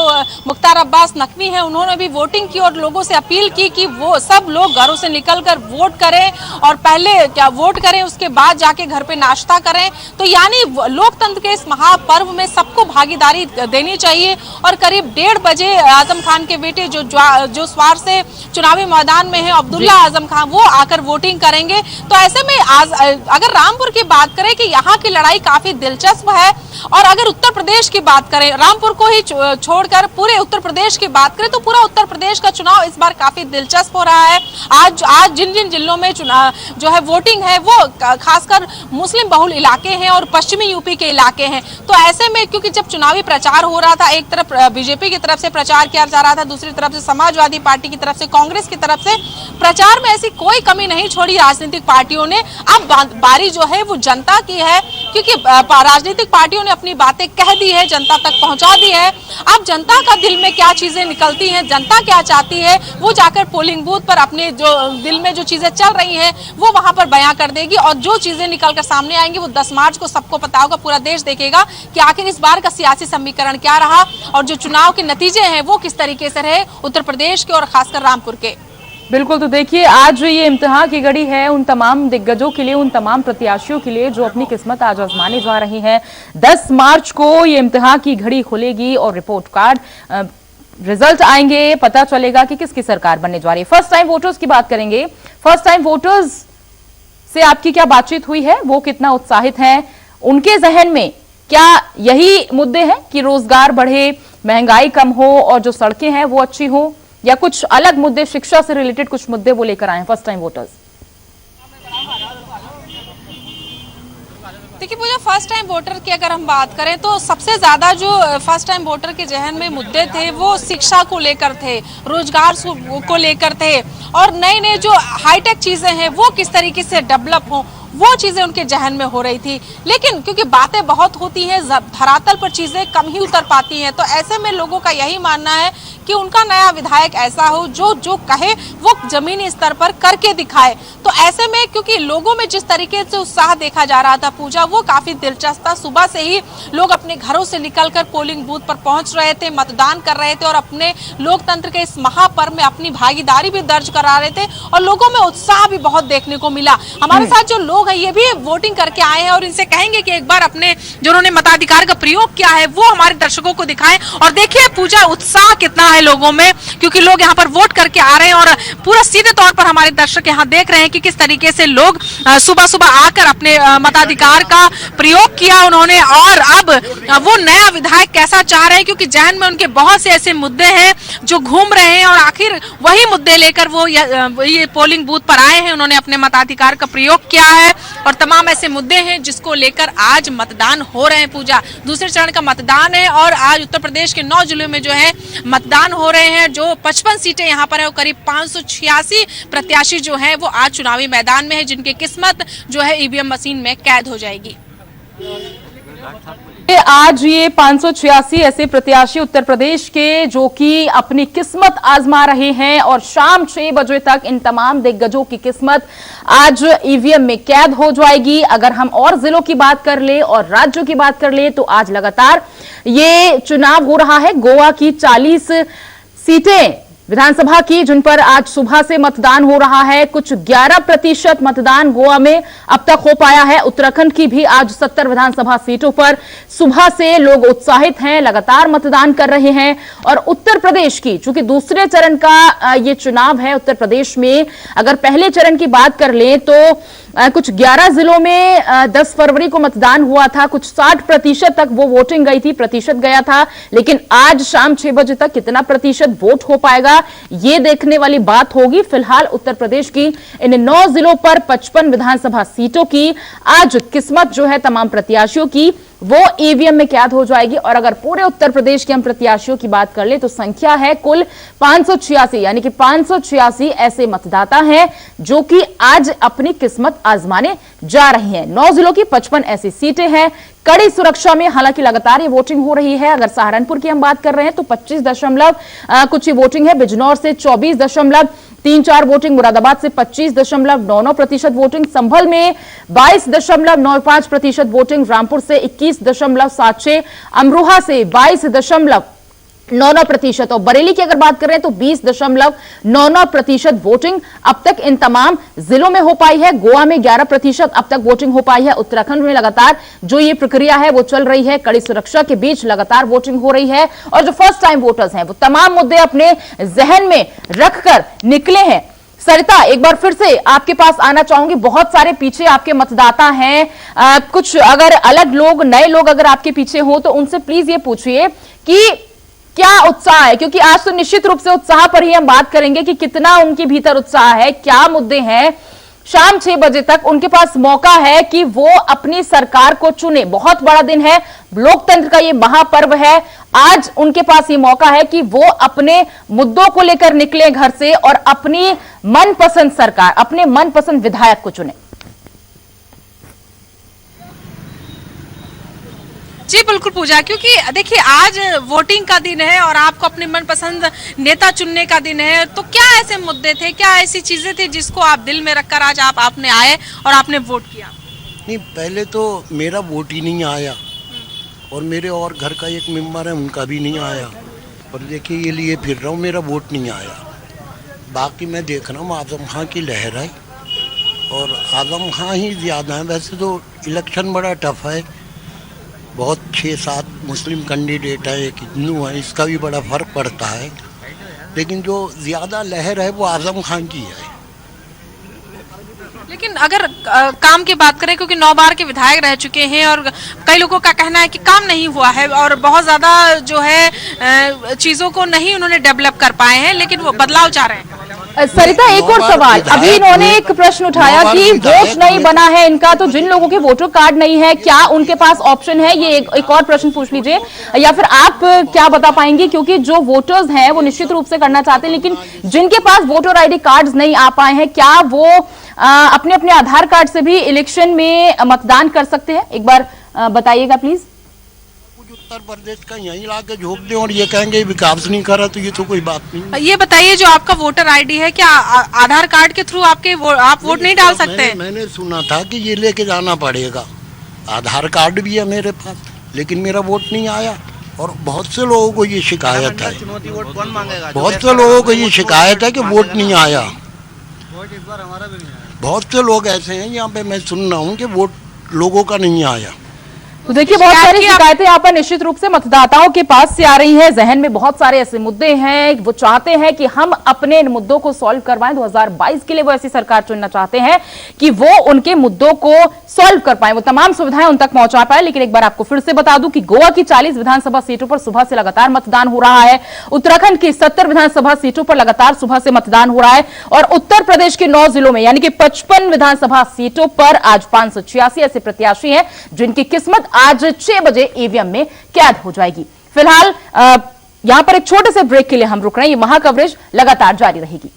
S4: मुख्तार अब्बास नकवी हैं उन्होंने भी वोटिंग की और लोगों से अपील की कि वो सब लोग घरों से निकलकर वोट करें और पहले क्या वोट करें, उसके बाद जाके घर पे नाश्ता करें। तो यानी लोकतंत्र के इस महापर्व में सबको भागीदारी देनी चाहिए। और करीब 1:30 बजे आजम खान के बेटे जो स्वार से चुनावी मैदान में है, अब्दुल्ला आजम खान, वो आकर वोटिंग करेंगे। तो ऐसे में अगर रामपुर की बात करें कि यहाँ की लड़ाई काफी दिलचस्प है, और अगर उत्तर प्रदेश की बात करें, रामपुर को ही छोड़कर पूरे उत्तर प्रदेश की बात करें, तो पूरा उत्तर प्रदेश का चुनाव इस बार काफी दिलचस्प हो रहा है। आज जिन जिलों में चुनाव जो है वोटिंग है वो खासकर मुस्लिम बहुल इलाके हैं और पश्चिमी यूपी के इलाके हैं। तो ऐसे में क्योंकि जब चुनावी प्रचार हो रहा था, एक तरफ बीजेपी की तरफ से प्रचार किया जा रहा था, दूसरी तरफ से समाजवादी पार्टी की तरफ से, कांग्रेस की तरफ से, प्रचार में ऐसी कोई कमी नहीं छोड़ी राजनीतिक पार्टियों ने। अब बारी जो है वो जनता की है, क्योंकि राजनीतिक पार्टियों ने अपनी बातें कह दी है, जनता तक पहुंचा दी है। अब जनता का दिल में क्या चीजें निकलती हैं, जनता क्या चाहती है, वो जाकर पोलिंग बूथ पर अपने जो दिल में जो चीजें चल रही हैं वो वहां पर बयां कर देगी। और जो चीजें निकलकर सामने आएंगी वो 10 मार्च को सबको पता होगा, पूरा देश देखेगा कि आखिर इस बार का सियासी समीकरण क्या रहा और जो चुनाव के नतीजे हैं वो किस तरीके से रहे उत्तर प्रदेश के और खासकर रामपुर के।
S1: बिल्कुल, तो देखिए आज ये इम्तिहान की घड़ी है उन तमाम दिग्गजों के लिए, उन तमाम प्रत्याशियों के लिए जो अपनी किस्मत आज आजमाने जा रही हैं। 10 मार्च को ये इम्तिहान की घड़ी खुलेगी और रिपोर्ट कार्ड, रिजल्ट आएंगे, पता चलेगा कि किसकी सरकार बनने जा रही है। फर्स्ट टाइम वोटर्स की बात करेंगे। फर्स्ट टाइम वोटर्स से आपकी क्या बातचीत हुई है, वो कितना उत्साहित हैं, उनके जहन में क्या यही मुद्दे हैं कि रोजगार बढ़े, महंगाई कम हो और जो सड़कें हैं वो अच्छी हो, या कुछ अलग मुद्दे, शिक्षा से रिलेटेड कुछ मुद्दे वो लेकर आए हैं फर्स्ट टाइम वोटर्स?
S4: देखिए पूजा, फर्स्ट टाइम वोटर की अगर हम बात करें तो सबसे ज्यादा जो फर्स्ट टाइम वोटर के जहन में मुद्दे थे वो शिक्षा को लेकर थे, रोजगार को लेकर थे, और नए नए जो हाईटेक चीजें हैं वो किस तरीके से डेवलप हो, वो चीजें उनके जहन में हो रही थी। लेकिन क्योंकि बातें बहुत होती हैं, धरातल पर चीजें कम ही उतर पाती हैं, तो ऐसे में लोगों का यही मानना है कि उनका नया विधायक ऐसा हो जो कहे वो जमीनी स्तर पर करके दिखाए। तो ऐसे में क्योंकि लोगों में जिस तरीके से उत्साह देखा जा रहा था पूजा, वो काफी दिलचस्प था। सुबह से ही लोग अपने घरों से निकलकर पोलिंग बूथ पर पहुंच रहे थे, मतदान कर रहे थे और अपने लोकतंत्र के इस महापर्व में अपनी भागीदारी भी दर्ज करा रहे थे, और लोगों में उत्साह भी बहुत देखने को मिला। हमारे साथ जो लोग हैं ये भी वोटिंग करके आए हैं और इनसे कहेंगे कि एक बार अपने जो उन्होंने मताधिकार का प्रयोग किया है वो हमारे दर्शकों को दिखाएं। और देखिए पूजा, उत्साह कितना है लोगों में, क्योंकि लोग यहाँ पर वोट करके आ रहे हैं और पूरा सीधे तौर पर हमारे दर्शक यहाँ देख रहे हैं कि किस तरीके से लोग सुबह सुबह आकर अपने मताधिकार का प्रयोग किया उन्होंने, और अब वो नया विधायक कैसा चाह रहे हैं, क्योंकि जहन में उनके बहुत से ऐसे मुद्दे हैं जो घूम रहे हैं और आखिर वही मुद्दे लेकर वो ये पोलिंग बूथ पर आए हैं। उन्होंने अपने मताधिकार का प्रयोग किया है और तमाम ऐसे मुद्दे हैं जिसको लेकर आज मतदान हो रहे हैं पूजा। दूसरे चरण का मतदान है और आज उत्तर प्रदेश के 9 जिलों में जो है मतदान हो रहे हैं। जो 55 सीटें यहाँ पर है, करीब 586 प्रत्याशी जो हैं वो आज चुनावी मैदान में है, जिनकी किस्मत जो है ईवीएम मशीन में कैद हो जाएगी।
S1: आज ये 586 ऐसे प्रत्याशी उत्तर प्रदेश के जो कि अपनी किस्मत आजमा रहे हैं, और शाम 6 बजे तक इन तमाम दिग्गजों की किस्मत आज ईवीएम में कैद हो जाएगी। अगर हम और जिलों की बात कर ले और राज्यों की बात कर ले तो आज लगातार ये चुनाव हो रहा है। गोवा की 40 सीटें विधानसभा की, जिन पर आज सुबह से मतदान हो रहा है। कुछ 11% मतदान गोवा में अब तक हो पाया है। उत्तराखंड की भी आज 70 विधानसभा सीटों पर सुबह से लोग उत्साहित हैं, लगातार मतदान कर रहे हैं। और उत्तर प्रदेश की, चूंकि दूसरे चरण का ये चुनाव है उत्तर प्रदेश में, अगर पहले चरण की बात कर लें तो कुछ 11 जिलों में 10 फरवरी को मतदान हुआ था। कुछ 60% तक वो वोटिंग गई थी, प्रतिशत गया था। लेकिन आज शाम 6 बजे तक कितना प्रतिशत वोट हो पाएगा, ये देखने वाली बात होगी। फिलहाल उत्तर प्रदेश की इन 9 जिलों पर 55 विधानसभा सीटों की आज किस्मत जो है तमाम प्रत्याशियों की, वो ईवीएम में कैद हो जाएगी। और अगर पूरे उत्तर प्रदेश के हम प्रत्याशियों की बात कर ले तो संख्या है कुल 586, यानी कि 586 ऐसे मतदाता हैं जो कि आज अपनी किस्मत आजमाने जा रहे हैं। 9 जिलों की 55 ऐसी सीटें हैं। कड़ी सुरक्षा में हालांकि लगातार ये वोटिंग हो रही है। अगर सहारनपुर की हम बात कर रहे हैं तो 25 कुछ वोटिंग है, बिजनौर से 24.34 वोटिंग, मुरादाबाद से 25.99% वोटिंग, संभल में 22.95% वोटिंग, रामपुर से 21.76, अमरोहा से 22.99% और बरेली की अगर बात करें तो 20.99% वोटिंग अब तक इन तमाम जिलों में हो पाई है। गोवा में 11% अब तक वोटिंग हो पाई है। उत्तराखंड में लगातार जो ये प्रक्रिया है वो चल रही है, कड़ी सुरक्षा के बीच लगातार वोटिंग हो रही है। और जो फर्स्ट टाइम वोटर्स हैं वो तमाम मुद्दे अपने जहन में रखकर निकले हैं। सरिता, एक बार फिर से आपके पास आना चाहूंगी। बहुत सारे पीछे आपके मतदाता हैं, कुछ अगर अलग लोग, नए लोग अगर आपके पीछे हो तो उनसे प्लीज ये पूछिए कि क्या उत्साह है, क्योंकि आज तो निश्चित रूप से उत्साह पर ही हम बात करेंगे कि कितना उनके भीतर उत्साह है, क्या मुद्दे हैं। शाम 6 बजे तक उनके पास मौका है कि वो अपनी सरकार को चुने। बहुत बड़ा दिन है, लोकतंत्र का ये महापर्व है। आज उनके पास ये मौका है कि वो अपने मुद्दों को लेकर निकले घर से और अपनी मनपसंद सरकार, अपने मनपसंद विधायक को चुने।
S4: जी बिल्कुल पूजा, क्योंकि देखिए आज वोटिंग का दिन है और आपको अपने मनपसंद नेता चुनने का दिन है। तो क्या ऐसे मुद्दे थे, क्या ऐसी चीजें थी जिसको आप दिल में रखकर आज आपने आए और आपने वोट किया?
S16: नहीं, पहले तो मेरा वोट ही नहीं आया और मेरे और घर का एक मेंबर है उनका भी नहीं आया। और देखिए ये लिए फिर रहा हूँ, मेरा वोट नहीं आया। बाकी मैं देख रहा हूँ आजम खां की लहर है और आजम खां ही ज़्यादा है। वैसे तो इलेक्शन बड़ा टफ है, बहुत 6-7 मुस्लिम कैंडिडेट है, एक हिंदू है, इसका भी बड़ा फर्क पड़ता है। लेकिन जो ज़्यादा लहर है वो आजम खान की है।
S4: लेकिन अगर काम की बात करें, क्योंकि 9 बार के विधायक रह चुके हैं और कई लोगों का कहना है कि काम नहीं हुआ है और बहुत ज्यादा जो है चीजों को नहीं उन्होंने डेवलप कर पाए हैं, लेकिन वो बदलाव चाह रहे हैं।
S1: सरिता, एक और सवाल, अभी इन्होंने एक प्रश्न उठाया कि वोट नहीं बना है इनका, तो जिन लोगों के वोटर कार्ड नहीं है क्या उनके पास ऑप्शन है? ये एक और प्रश्न पूछ लीजिए, या फिर आप क्या बता पाएंगे? क्योंकि जो वोटर्स हैं वो निश्चित रूप से करना चाहते हैं, लेकिन जिनके पास वोटर आईडी कार्ड्स नहीं आ पाए हैं, क्या वो अपने अपने आधार कार्ड से भी इलेक्शन में मतदान कर सकते हैं? एक बार बताइएगा प्लीज।
S16: उत्तर प्रदेश का यहीं लाके झोंक दें और ये कहेंगे विकास नहीं करा, तो ये तो कोई बात नहीं।
S4: ये बताइए, जो आपका वोटर आईडी है, क्या आधार कार्ड के थ्रू आप वोट नहीं डाल सकते?
S16: मैंने सुना था कि ये लेके जाना पड़ेगा। आधार कार्ड भी है मेरे पास, लेकिन मेरा वोट नहीं आया। और बहुत से लोगों को ये शिकायत है, बहुत से लोगों को ये शिकायत है कि वोट नहीं आया। बहुत से लोग ऐसे हैं यहाँ पे, मैं सुन रहा हूँ कि वोट लोगों का नहीं आया।
S1: तो देखिए बहुत सारी शिकायतें यहाँ पर निश्चित रूप से मतदाताओं के पास से आ रही है। जहन में बहुत सारे ऐसे मुद्दे हैं, वो चाहते हैं कि हम अपने इन मुद्दों को सॉल्व करवाएं। 2022 के लिए वो ऐसी सरकार चुनना चाहते हैं कि वो उनके मुद्दों को सॉल्व कर पाए, वो तमाम सुविधाएं उन तक पहुंचा पाए। लेकिन एक बार आपको फिर से बता दूं कि गोवा की 40 विधानसभा सीटों पर सुबह से लगातार मतदान हो रहा है। उत्तराखंड की 70 विधानसभा सीटों पर लगातार सुबह से मतदान हो रहा है और उत्तर प्रदेश के 9 जिलों में यानी कि 55 विधानसभा सीटों पर आज 586 ऐसे प्रत्याशी हैं जिनकी किस्मत आज 6 बजे ईवीएम में कैद हो जाएगी। फिलहाल यहां पर एक छोटे से ब्रेक के लिए हम रुक रहे हैं। ये महा कवरेज लगातार जारी रहेगी।